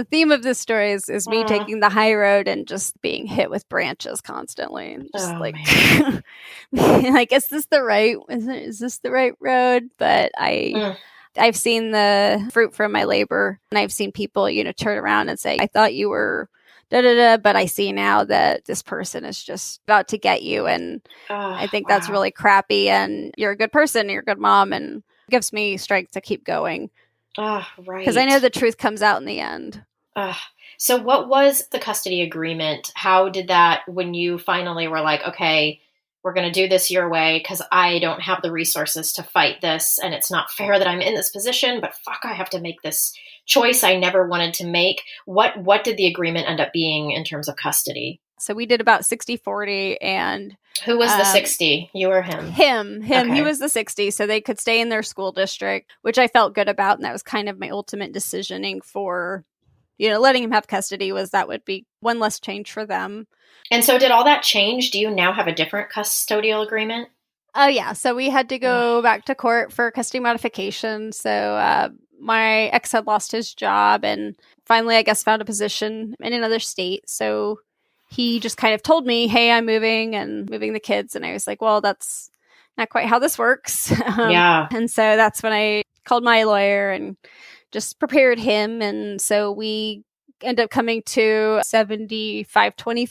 Speaker 4: theme of this story is me taking the high road and just being hit with branches constantly. Just like, is this the right road? But I've seen the fruit from my labor, and I've seen people, turn around and say, I thought you were da-da-da, but I see now that this person is just about to get you. And I think that's really crappy, and you're a good person, you're a good mom, and gives me strength to keep going.
Speaker 3: Right.
Speaker 4: Because I know the truth comes out in the end.
Speaker 3: So what was the custody agreement? How did that, when you finally were like, okay, we're going to do this your way, because I don't have the resources to fight this, and it's not fair that I'm in this position, but fuck, I have to make this choice I never wanted to make. What did the agreement end up being in terms of custody?
Speaker 4: So we did about 60-40, and
Speaker 3: who was the 60? You or him?
Speaker 4: Him.
Speaker 3: Okay.
Speaker 4: He was the 60, so they could stay in their school district, which I felt good about, and that was kind of my ultimate decisioning for, letting him have custody, was that would be one less change for them.
Speaker 3: And so did all that change? Do you now have a different custodial agreement?
Speaker 4: Oh, yeah. So we had to go back to court for custody modification. So my ex had lost his job, and finally, I guess, found a position in another state. So he just kind of told me, hey, I'm moving the kids. And I was like, well, that's not quite how this works. And so that's when I called my lawyer and just prepared him. And so we end up coming to 75-25.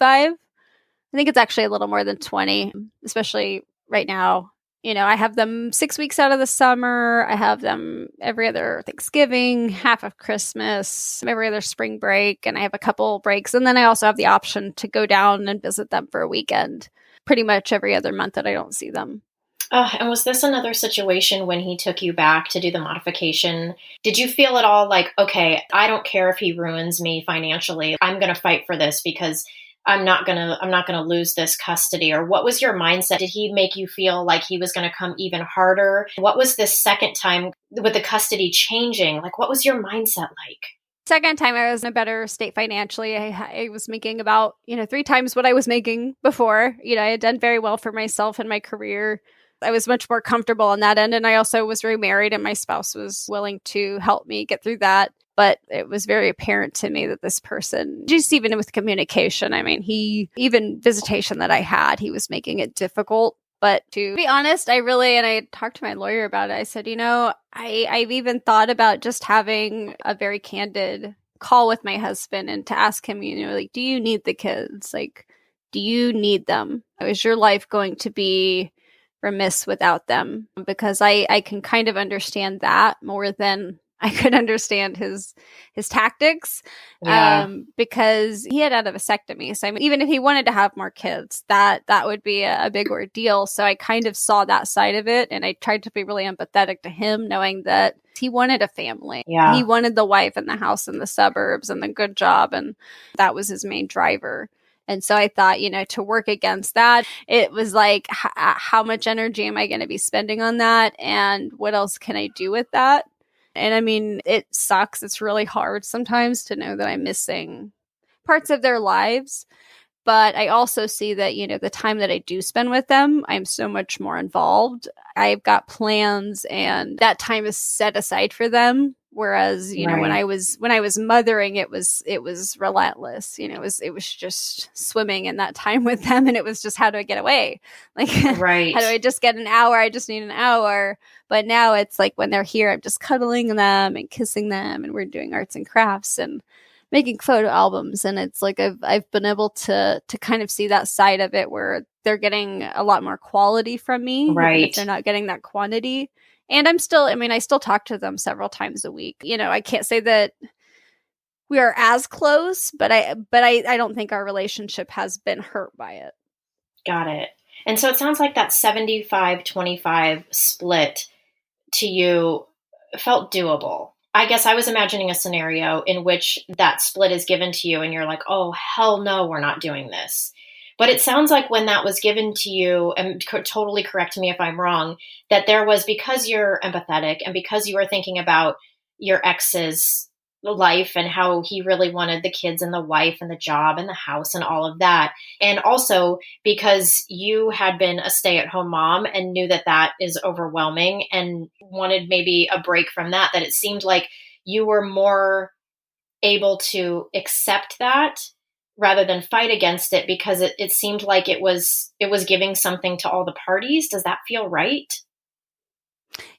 Speaker 4: I think it's actually a little more than 20, especially right now. I have them 6 weeks out of the summer. I have them every other Thanksgiving, half of Christmas, every other spring break, and I have a couple breaks. And then I also have the option to go down and visit them for a weekend, pretty much every other month that I don't see them.
Speaker 3: And was this another situation when he took you back to do the modification? Did you feel at all like, okay, I don't care if he ruins me financially. I'm going to fight for this because I'm not going to lose this custody? Or what was your mindset? Did he make you feel like he was going to come even harder? What was this second time with the custody changing? Like, what was your mindset like?
Speaker 4: Second time I was in a better state financially. I was making about, 3 times what I was making before. I had done very well for myself in my career. I was much more comfortable on that end. And I also was remarried and my spouse was willing to help me get through that. But it was very apparent to me that this person, just even with communication, even visitation that I had, he was making it difficult. But to be honest, I talked to my lawyer about it. I said, I've even thought about just having a very candid call with my husband and to ask him, like, do you need the kids? Like, do you need them? Is your life going to be remiss without them? Because I can kind of understand that more than I could understand his tactics, because he had had a vasectomy. So even if he wanted to have more kids, that would be a big ordeal. So I kind of saw that side of it, and I tried to be really empathetic to him, knowing that he wanted a family.
Speaker 3: Yeah.
Speaker 4: He wanted the wife and the house and the suburbs and the good job, and that was his main driver. And so I thought, to work against that, it was like, how much energy am I going to be spending on that? And what else can I do with that? And it sucks. It's really hard sometimes to know that I'm missing parts of their lives. But I also see that, the time that I do spend with them, I'm so much more involved. I've got plans and that time is set aside for them. Whereas,
Speaker 3: Right.
Speaker 4: when I was mothering, it was relentless. It was just swimming in that time with them. And it was just, how do I get away? Like,
Speaker 3: Right.
Speaker 4: how do I just get an hour? I just need an hour. But now it's like when they're here, I'm just cuddling them and kissing them, and we're doing arts and crafts and making photo albums. And it's like, I've been able to kind of see that side of it where they're getting a lot more quality from me.
Speaker 3: Right.
Speaker 4: Even if they're not getting that quantity. And I still talk to them several times a week. I can't say that we are as close, but I don't think our relationship has been hurt by it.
Speaker 3: Got it. And so it sounds like that 75-25 split to you felt doable. I guess I was imagining a scenario in which that split is given to you and you're like, oh, hell no, we're not doing this. But it sounds like when that was given to you, and totally correct me if I'm wrong, that there was, because you're empathetic and because you were thinking about your ex's life and how he really wanted the kids and the wife and the job and the house and all of that. And also because you had been a stay-at-home mom and knew that that is overwhelming and wanted maybe a break from that, that it seemed like you were more able to accept that rather than fight against it, because it seemed like it was giving something to all the parties. Does that feel right?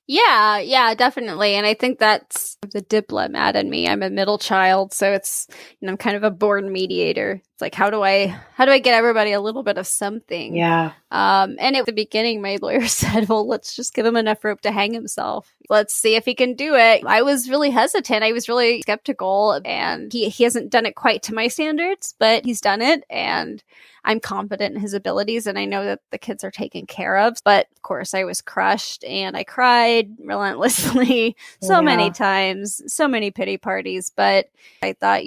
Speaker 4: Yeah, definitely. And I think that's the diplomat in me. I'm a middle child, so it's, I'm kind of a born mediator. It's like, how do I get everybody a little bit of something?
Speaker 3: Yeah.
Speaker 4: And at the beginning, my lawyer said, well, let's just give him enough rope to hang himself. Let's see if he can do it. I was really hesitant. I was really skeptical, and he hasn't done it quite to my standards, but he's done it, and I'm confident in his abilities, and I know that the kids are taken care of. But of course, I was crushed, and I cried relentlessly so many times, so many pity parties. But I thought,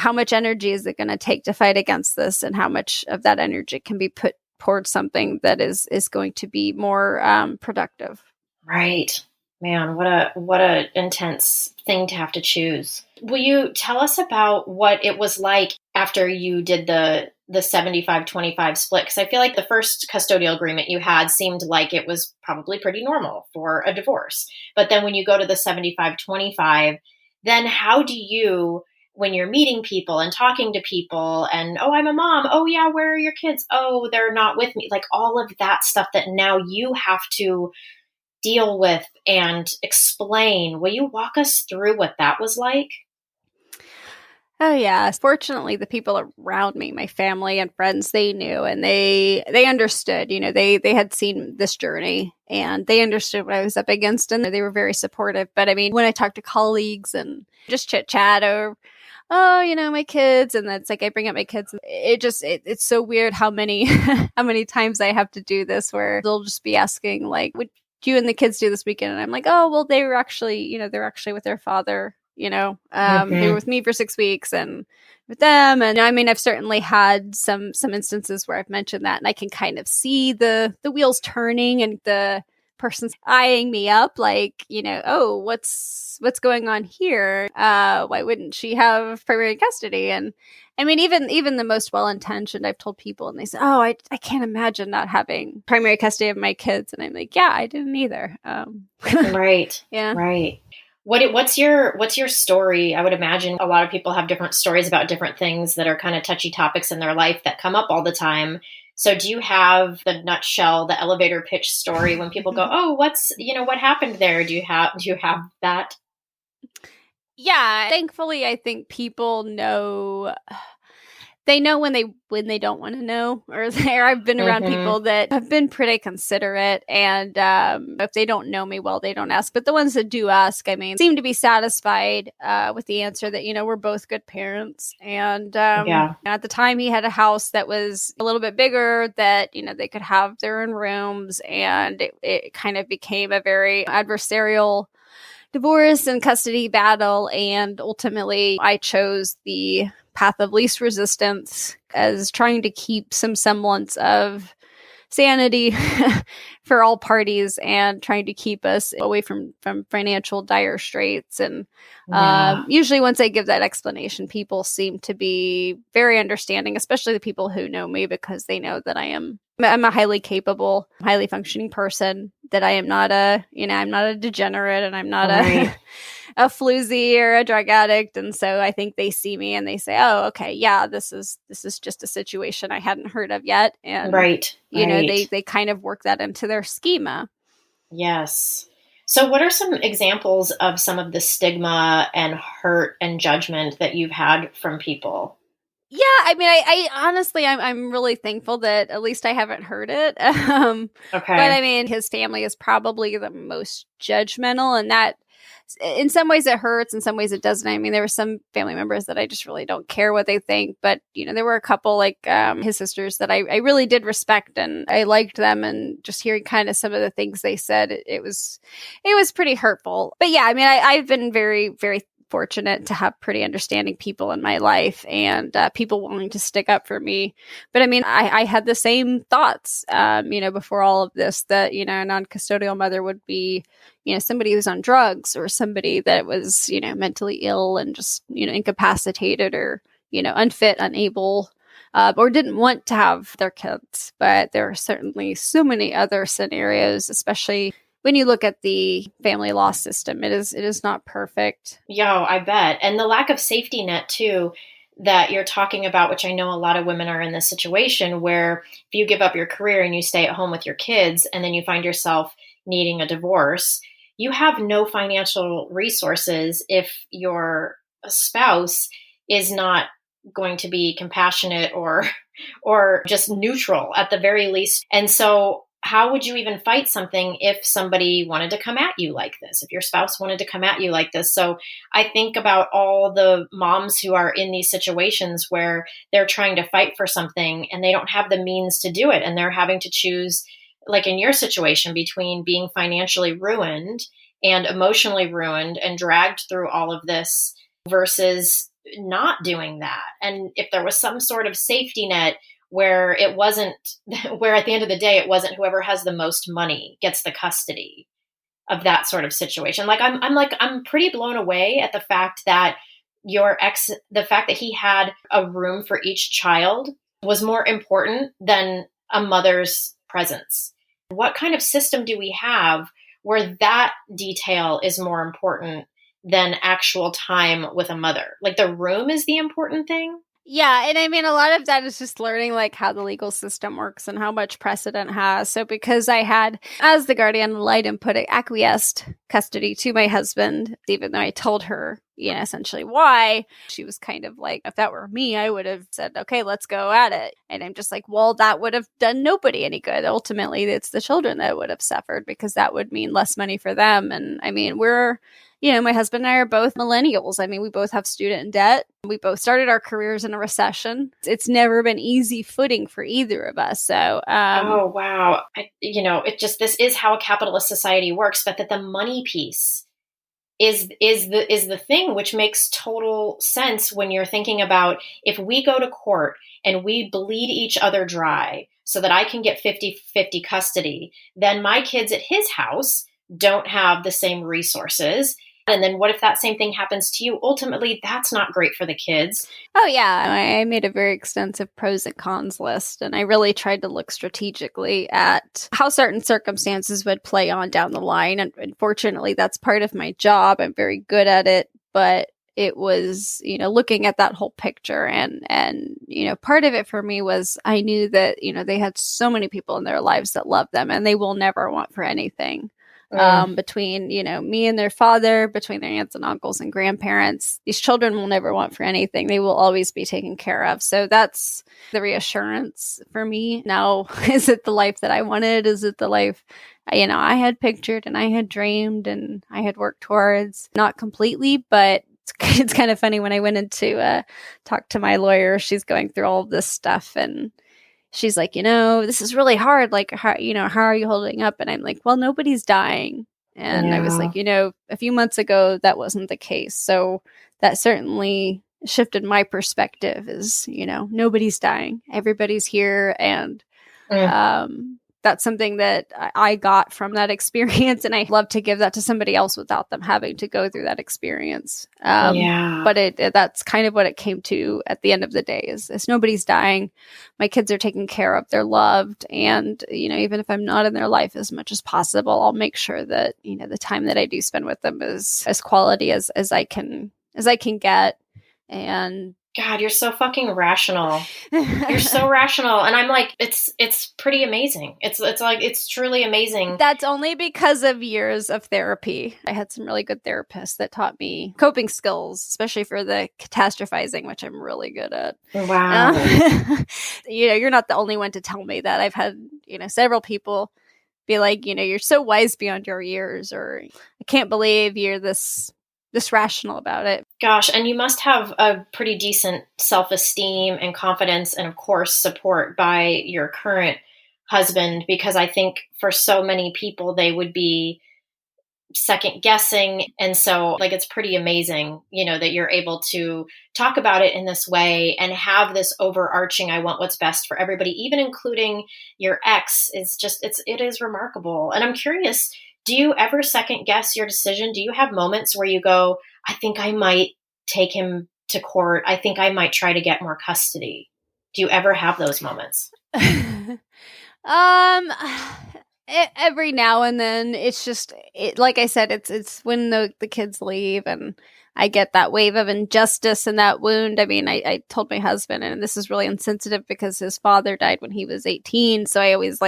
Speaker 4: how much energy is it going to take to fight against this, and how much of that energy can be put towards something that is going to be more productive? Right.
Speaker 3: Man, what a intense thing to have to choose. Will you tell us about what it was like after you did the 75-25 split? Because I feel like the first custodial agreement you had seemed like it was probably pretty normal for a divorce. But then when you go to the 75-25, then how do you, when you're meeting people and talking to people and, oh, I'm a mom. Oh, yeah, where are your kids? Oh, they're not with me. Like all of that stuff that now you have to deal with and explain. Will you walk us through what that was like?
Speaker 4: Oh yeah. Fortunately, the people around me, my family and friends, they knew and they understood. They had seen this journey and they understood what I was up against, and they were very supportive. But I mean, when I talk to colleagues and just chit chat or my kids, and that's like I bring up my kids. It's so weird how many how many times I have to do this where they'll just be asking like, "What you and the kids do this weekend?" And I'm like, "Oh, well, they were actually, they're actually with their father." They were with me for 6 weeks and with them. And I mean, I've certainly had some instances where I've mentioned that, and I can kind of see the wheels turning and the person's eyeing me up like, oh, what's going on here? Why wouldn't she have primary custody? And I mean, even the most well-intentioned, I've told people and they say, oh, I can't imagine not having primary custody of my kids. And I'm like, yeah, I didn't either.
Speaker 3: Right.
Speaker 4: Yeah.
Speaker 3: Right. What's your story? I would imagine a lot of people have different stories about different things that are kind of touchy topics in their life that come up all the time. So do you have the nutshell, the elevator pitch story when people go, oh, what happened there? Do you have that?
Speaker 4: Yeah. Thankfully, I think people know. They know when they don't want to know, or I've been around people that have been pretty considerate, and if they don't know me well, they don't ask. But the ones that do ask, I mean, seem to be satisfied with the answer that we're both good parents. And at the time, he had a house that was a little bit bigger, that they could have their own rooms, and it kind of became a very adversarial divorce and custody battle. And ultimately, I chose the path of least resistance as trying to keep some semblance of sanity for all parties and trying to keep us away from financial dire straits. And usually once I give that explanation, people seem to be very understanding, especially the people who know me, because they know that I'm a highly capable, highly functioning person, that I am not I'm not a degenerate, and I'm not a floozy or a drug addict. And so I think they see me and they say, oh, okay, yeah, this is just a situation I hadn't heard of yet. And they kind of work that into their schema.
Speaker 3: Yes. So what are some examples of some of the stigma and hurt and judgment that you've had from people?
Speaker 4: Yeah, I mean, I honestly, I'm really thankful that at least I haven't heard it. Okay. But I mean, his family is probably the most judgmental, and that in some ways it hurts, in some ways it doesn't. I mean, there were some family members that I just really don't care what they think, but there were a couple like his sisters that I really did respect, and I liked them, and just hearing kind of some of the things they said, it was pretty hurtful. But yeah, I mean, I've been very, very fortunate to have pretty understanding people in my life, and people willing to stick up for me. But I mean, I had the same thoughts, before all of this, that, a non-custodial mother would be, somebody who's on drugs, or somebody that was, mentally ill and just, incapacitated, or, unfit, unable, or didn't want to have their kids. But there are certainly so many other scenarios, especially when you look at the family law system. It is not perfect.
Speaker 3: Yo, I bet. And the lack of safety net too, that you're talking about, which I know a lot of women are in this situation where if you give up your career and you stay at home with your kids, and then you find yourself needing a divorce, you have no financial resources if your spouse is not going to be compassionate or just neutral at the very least. And so how would you even fight something if somebody wanted to come at you like this, if your spouse wanted to come at you like this? So I think about all the moms who are in these situations where they're trying to fight for something and they don't have the means to do it. And they're having to choose, like in your situation, between being financially ruined and emotionally ruined and dragged through all of this versus not doing that. And if there was some sort of safety net where it wasn't, where at the end of the day, it wasn't whoever has the most money gets the custody of that sort of situation. Like, I'm pretty blown away at the fact that the fact that he had a room for each child was more important than a mother's presence. What kind of system do we have where that detail is more important than actual time with a mother? Like, the room is the important thing?
Speaker 4: Yeah, and I mean, a lot of that is just learning like how the legal system works and how much precedent has. So because I had, as the guardian ad litem put it, acquiesced custody to my husband, even though I told her essentially why. She was kind of like, if that were me, I would have said, okay, let's go at it. And I'm just like, well, that would have done nobody any good. Ultimately, it's the children that would have suffered, because that would mean less money for them. And I mean, my husband and I are both millennials. I mean, we both have student debt. We both started our careers in a recession. It's never been easy footing for either of us. So,
Speaker 3: oh, wow. This is how a capitalist society works, but that the money piece is the thing, which makes total sense when you're thinking about, if we go to court and we bleed each other dry so that I can get 50-50 custody, then my kids at his house don't have the same resources. And then what if that same thing happens to you? Ultimately, that's not great for the kids.
Speaker 4: Oh, yeah. I made a very extensive pros and cons list, and I really tried to look strategically at how certain circumstances would play on down the line. And unfortunately, that's part of my job. I'm very good at it, but it was, looking at that whole picture. And part of it for me was, I knew that, they had so many people in their lives that love them, and they will never want for anything. Between, me and their father, between their aunts and uncles and grandparents, these children will never want for anything. They will always be taken care of. So that's the reassurance for me. Now, is it the life that I wanted? Is it the life, I had pictured and I had dreamed and I had worked towards? Not completely, but it's kind of funny when I went in to talk to my lawyer. She's going through all of this stuff, and she's like, this is really hard. Like, how are you holding up? And I'm like, well, nobody's dying. And I was like, a few months ago, that wasn't the case. So that certainly shifted my perspective, is, nobody's dying. Everybody's here. And that's something that I got from that experience. And I love to give that to somebody else without them having to go through that experience. But that's kind of what it came to at the end of the day, is nobody's dying. My kids are taken care of. They're loved. And, even if I'm not in their life as much as possible, I'll make sure that, the time that I do spend with them is as quality as I can get. And
Speaker 3: God, you're so fucking rational. You're so rational. And I'm like, it's pretty amazing. It's truly amazing.
Speaker 4: That's only because of years of therapy. I had some really good therapists that taught me coping skills, especially for the catastrophizing, which I'm really good at.
Speaker 3: Wow.
Speaker 4: You're not the only one to tell me that. I've had, several people be like, you're so wise beyond your years, or I can't believe you're this rational about it.
Speaker 3: Gosh, and you must have a pretty decent self-esteem and confidence, and of course support by your current husband, because I think for so many people they would be second guessing. And so it's pretty amazing, that you're able to talk about it in this way and have this overarching, I want what's best for everybody, even including your ex. It is remarkable. And I'm curious, do you ever second guess your decision? Do you have moments where you go, I think I might take him to court. I think I might try to get more custody. Do you ever have those moments?
Speaker 4: Every now and then. It's just, like I said, it's when the kids leave and I get that wave of injustice and that wound. I mean, I told my husband, and this is really insensitive because his father died when he was 18. So I always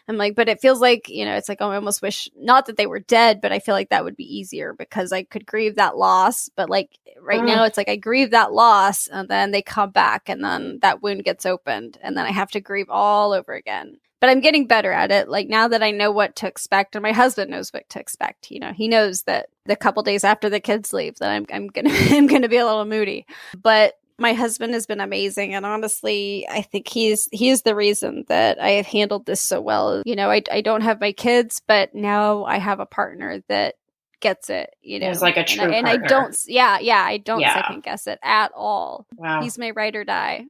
Speaker 4: I'm like, but it feels like, it's like, oh, I almost wish not that they were dead, but I feel like that would be easier because I could grieve that loss. But right now, it's like I grieve that loss and then they come back and then that wound gets opened and then I have to grieve all over again. But I'm getting better at it. Like, now that I know what to expect, and my husband knows what to expect, he knows that the couple days after the kids leave that I'm gonna be a little moody. But my husband has been amazing, and honestly, I think he is the reason that I have handled this so well. I don't have my kids, but now I have a partner that gets it.
Speaker 3: It's like a true partner.
Speaker 4: And I don't, I don't second guess it at all.
Speaker 3: Wow,
Speaker 4: he's my ride or die.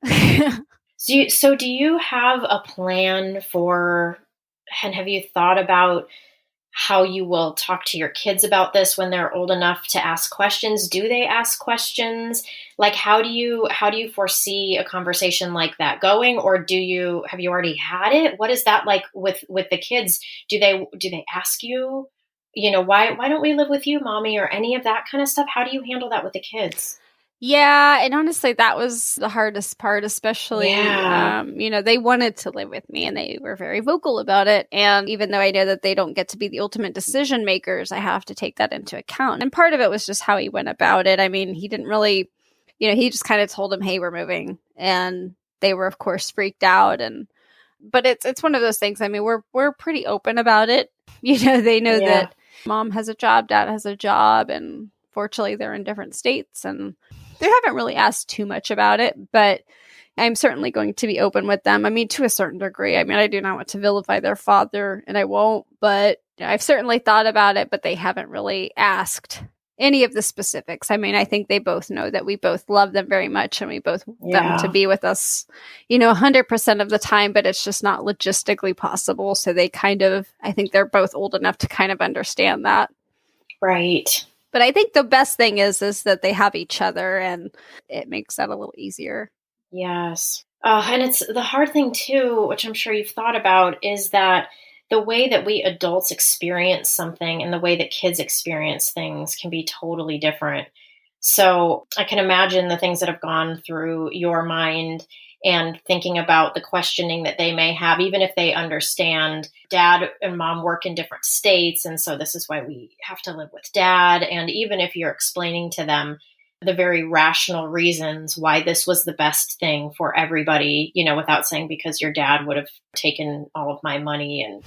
Speaker 3: So do you have a plan for, and have you thought about how you will talk to your kids about this when they're old enough to ask questions? Do they ask questions? Like, how do you foresee a conversation like that going? Or have you already had it? What is that like with the kids? Do they ask you, why don't we live with you, mommy, or any of that kind of stuff? How do you handle that with the kids?
Speaker 4: Yeah, and honestly, that was the hardest part, especially,
Speaker 3: Yeah.
Speaker 4: they wanted to live with me and they were very vocal about it. And even though I know that they don't get to be the ultimate decision makers, I have to take that into account. And part of it was just how he went about it. I mean, he didn't really, he just kind of told them, hey, we're moving. And they were, of course, freaked out. But it's one of those things. I mean, we're pretty open about it. They know
Speaker 3: Yeah.
Speaker 4: that mom has a job, dad has a job, and fortunately they're in different states and they haven't really asked too much about it, but I'm certainly going to be open with them. I mean, to a certain degree. I mean, I do not want to vilify their father, and I won't, but I've certainly thought about it, but they haven't really asked any of the specifics. I mean, I think they both know that we both love them very much and we both want them to be with us, 100% of the time, but it's just not logistically possible. So they I think they're both old enough to kind of understand that.
Speaker 3: Right.
Speaker 4: But I think the best thing is that they have each other, and it makes that a little easier.
Speaker 3: Yes. And it's the hard thing too, which I'm sure you've thought about, is that the way that we adults experience something and the way that kids experience things can be totally different. So I can imagine the things that have gone through your mind and thinking about the questioning that they may have, even if they understand dad and mom work in different states. And so this is why we have to live with dad. And even if you're explaining to them the very rational reasons why this was the best thing for everybody, without saying because your dad would have taken all of my money and,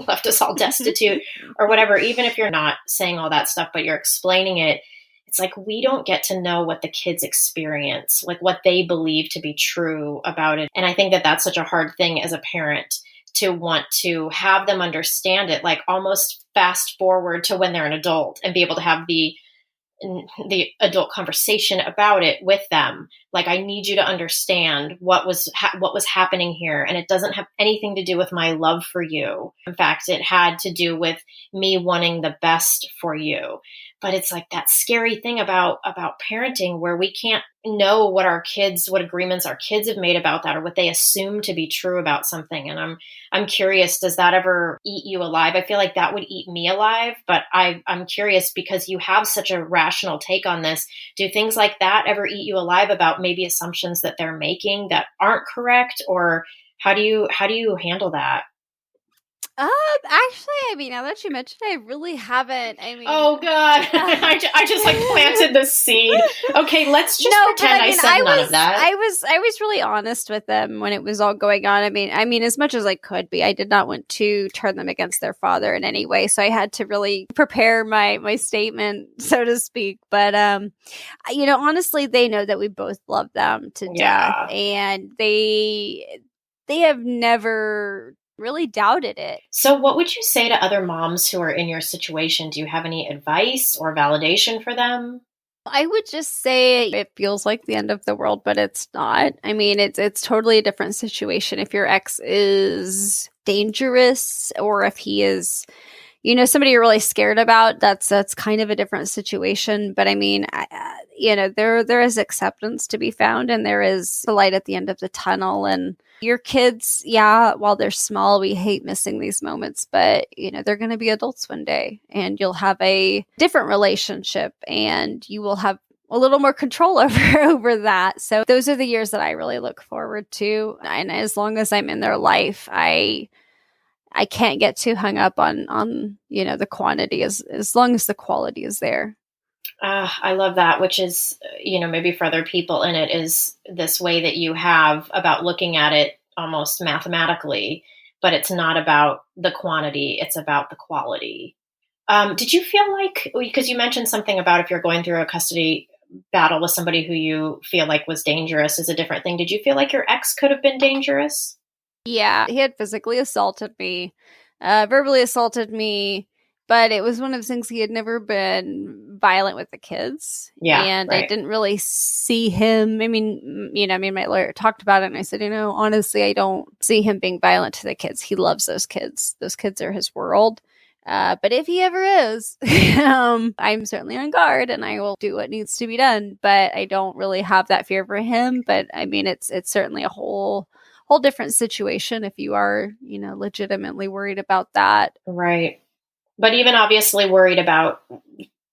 Speaker 3: left us all destitute or whatever, even if you're not saying all that stuff, but you're explaining it, it's like we don't get to know what the kids experience, like what they believe to be true about it. And I think that that's such a hard thing as a parent to want to have them understand it, like almost fast forward to when they're an adult and be able to have the adult conversation about it with them. Like, I need you to understand what was happening here. And it doesn't have anything to do with my love for you. In fact, it had to do with me wanting the best for you. But it's like that scary thing about parenting where we can't know what agreements our kids have made about that or what they assume to be true about something. And I'm curious, does that ever eat you alive? I feel like that would eat me alive, but I'm curious because you have such a rational take on this. Do things like that ever eat you alive about maybe assumptions that they're making that aren't correct? Or how do you handle that?
Speaker 4: Actually, I mean, now that you mentioned it, I really haven't. I mean,
Speaker 3: oh God, I just like planted the seed. Okay, let's just pretend I said none of that.
Speaker 4: I was really honest with them when it was all going on. I mean, as much as I could be, I did not want to turn them against their father in any way. So I had to really prepare my statement, so to speak. But honestly, they know that we both love them to death, and they have never really doubted it.
Speaker 3: So what would you say to other moms who are in your situation? Do you have any advice or validation for them?
Speaker 4: I would just say it feels like the end of the world, but it's not. I mean, it's totally a different situation if your ex is dangerous or if he is, somebody you're really scared about. That's kind of a different situation. But I mean, there is acceptance to be found, and there is the light at the end of the tunnel. And your kids, while they're small, we hate missing these moments, but they're going to be adults one day, and you'll have a different relationship, and you will have a little more control over that. So those are the years that I really look forward to. And as long as I'm in their life, I can't get too hung up on the quantity as long as the quality is there.
Speaker 3: I love that, which is, maybe for other people in it is this way that you have about looking at it almost mathematically, but it's not about the quantity, it's about the quality. Did you feel like, because you mentioned something about if you're going through a custody battle with somebody who you feel like was dangerous is a different thing. Did you feel like your ex could have been dangerous?
Speaker 4: Yeah, he had physically assaulted me, verbally assaulted me, but it was one of the things he had never been violent with the kids.
Speaker 3: Yeah.
Speaker 4: And
Speaker 3: right.
Speaker 4: I didn't really see him. I mean, my lawyer talked about it and I said, honestly, I don't see him being violent to the kids. He loves those kids. Those kids are his world. But if he ever is, I'm certainly on guard and I will do what needs to be done. But I don't really have that fear for him. But I mean, it's certainly a whole different situation if you are, legitimately worried about that.
Speaker 3: Right. But even obviously worried about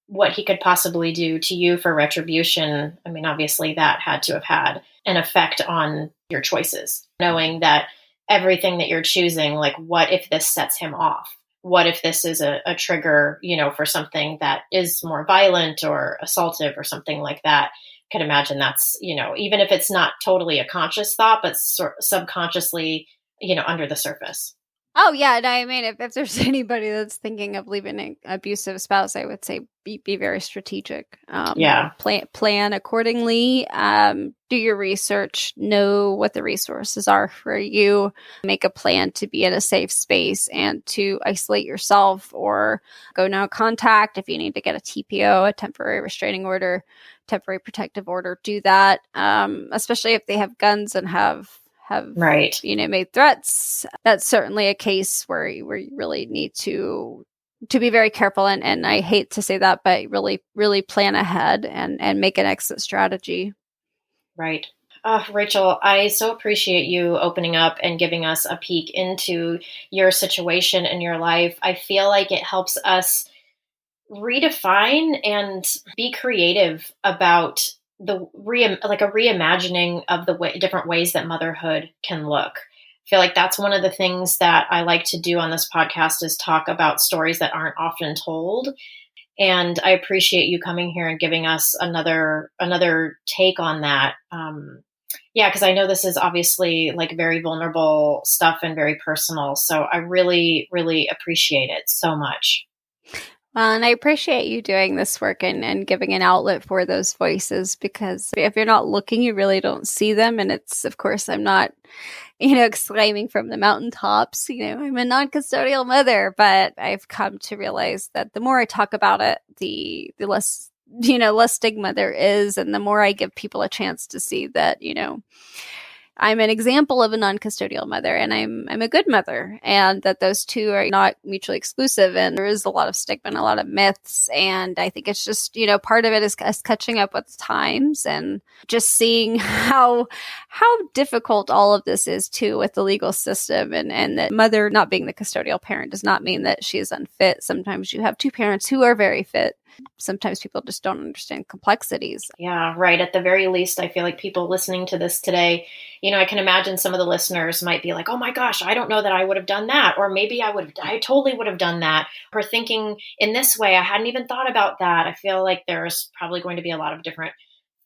Speaker 3: what he could possibly do to you for retribution, I mean, obviously that had to have had an effect on your choices, knowing that everything that you're choosing, like, what if this sets him off? What if this is a trigger, for something that is more violent or assaultive or something like that? I could imagine that's, even if it's not totally a conscious thought, but subconsciously, under the surface.
Speaker 4: Oh, yeah. And I mean, if there's anybody that's thinking of leaving an abusive spouse, I would say be very strategic. Plan accordingly. Do your research. Know what the resources are for you. Make a plan to be in a safe space and to isolate yourself, or go no contact. If you need to get a TPO, a temporary restraining order, temporary protective order, do that. Especially if they have guns and have
Speaker 3: right,
Speaker 4: made threats. That's certainly a case where you really need to be very careful. And I hate to say that, but really, really plan ahead and make an exit strategy.
Speaker 3: Right. Rachael, I so appreciate you opening up and giving us a peek into your situation in your life. I feel like it helps us redefine and be creative about a reimagining of the different ways that motherhood can look. I feel like that's one of the things that I like to do on this podcast, is talk about stories that aren't often told. And I appreciate you coming here and giving us another take on that. Because I know this is obviously like very vulnerable stuff and very personal. So I really, really appreciate it so much.
Speaker 4: And I appreciate you doing this work and giving an outlet for those voices, because if you're not looking, you really don't see them. And it's, of course, I'm not, exclaiming from the mountaintops, I'm a non-custodial mother, but I've come to realize that the more I talk about it, the less, less stigma there is. And the more I give people a chance to see that, I'm an example of a non-custodial mother, and I'm a good mother, and that those two are not mutually exclusive. And there is a lot of stigma and a lot of myths. And I think it's just, part of it is us catching up with times and just seeing how difficult all of this is too with the legal system. And that mother not being the custodial parent does not mean that she is unfit. Sometimes you have two parents who are very fit. Sometimes people just don't understand complexities.
Speaker 3: Yeah, right. At the very least, I feel like people listening to this today, I can imagine some of the listeners might be like, oh my gosh, I don't know that I would have done that. Or maybe I totally would have done that. Or thinking in this way, I hadn't even thought about that. I feel like there's probably going to be a lot of different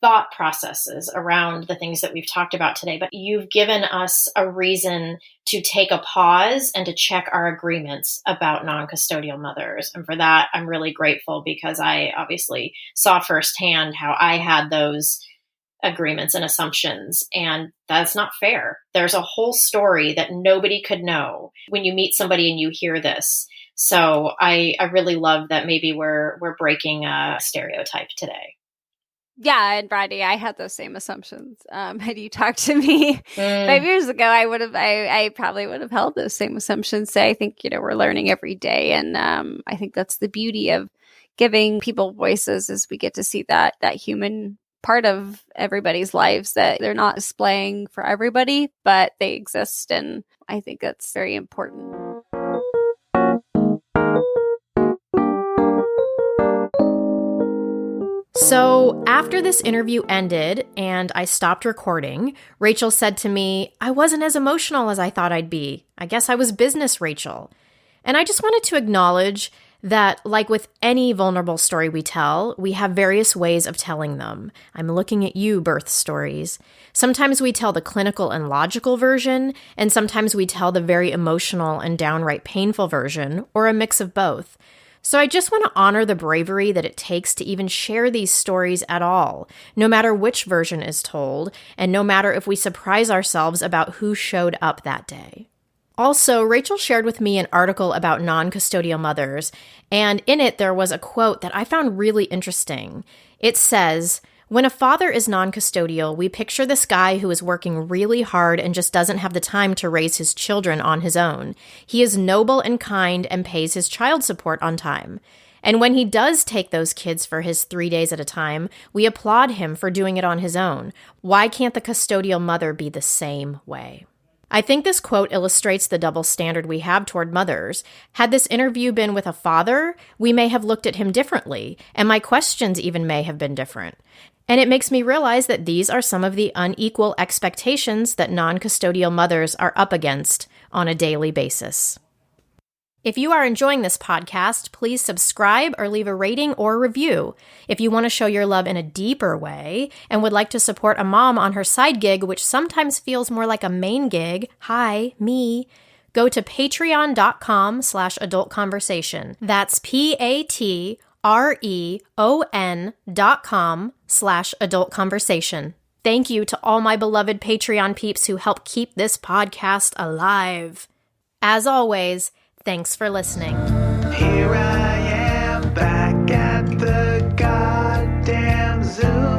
Speaker 3: thought processes around the things that we've talked about today, but you've given us a reason to take a pause and to check our agreements about non-custodial mothers. And for that, I'm really grateful, because I obviously saw firsthand how I had those agreements and assumptions, and that's not fair. There's a whole story that nobody could know when you meet somebody and you hear this. So I really love that maybe we're breaking a stereotype today.
Speaker 4: Yeah, and Brady, I had those same assumptions. Had you talked to me 5 years ago, I probably would have held those same assumptions. So I think, we're learning every day. And I think that's the beauty of giving people voices, is we get to see that human part of everybody's lives, that they're not displaying for everybody, but they exist. And I think that's very important.
Speaker 2: So after this interview ended and I stopped recording, Rachael said to me, I wasn't as emotional as I thought I'd be. I guess I was business Rachael. And I just wanted to acknowledge that, like with any vulnerable story we tell, we have various ways of telling them. I'm looking at you, birth stories. Sometimes we tell the clinical and logical version, and sometimes we tell the very emotional and downright painful version, or a mix of both. So I just want to honor the bravery that it takes to even share these stories at all, no matter which version is told, and no matter if we surprise ourselves about who showed up that day. Also, Rachael shared with me an article about non-custodial mothers, and in it there was a quote that I found really interesting. It says, "When a father is non-custodial, we picture this guy who is working really hard and just doesn't have the time to raise his children on his own. He is noble and kind and pays his child support on time. And when he does take those kids for his 3 days at a time, we applaud him for doing it on his own. Why can't the custodial mother be the same way?" I think this quote illustrates the double standard we have toward mothers. Had this interview been with a father, we may have looked at him differently, and my questions even may have been different. And it makes me realize that these are some of the unequal expectations that non-custodial mothers are up against on a daily basis. If you are enjoying this podcast, please subscribe or leave a rating or review. If you want to show your love in a deeper way and would like to support a mom on her side gig, which sometimes feels more like a main gig, hi, me, go to patreon.com/adultconversation. That's patreon.com/adultconversation. Thank you to all my beloved Patreon peeps who help keep this podcast alive. As always, thanks for listening.
Speaker 5: Here I am back at the goddamn Zoom.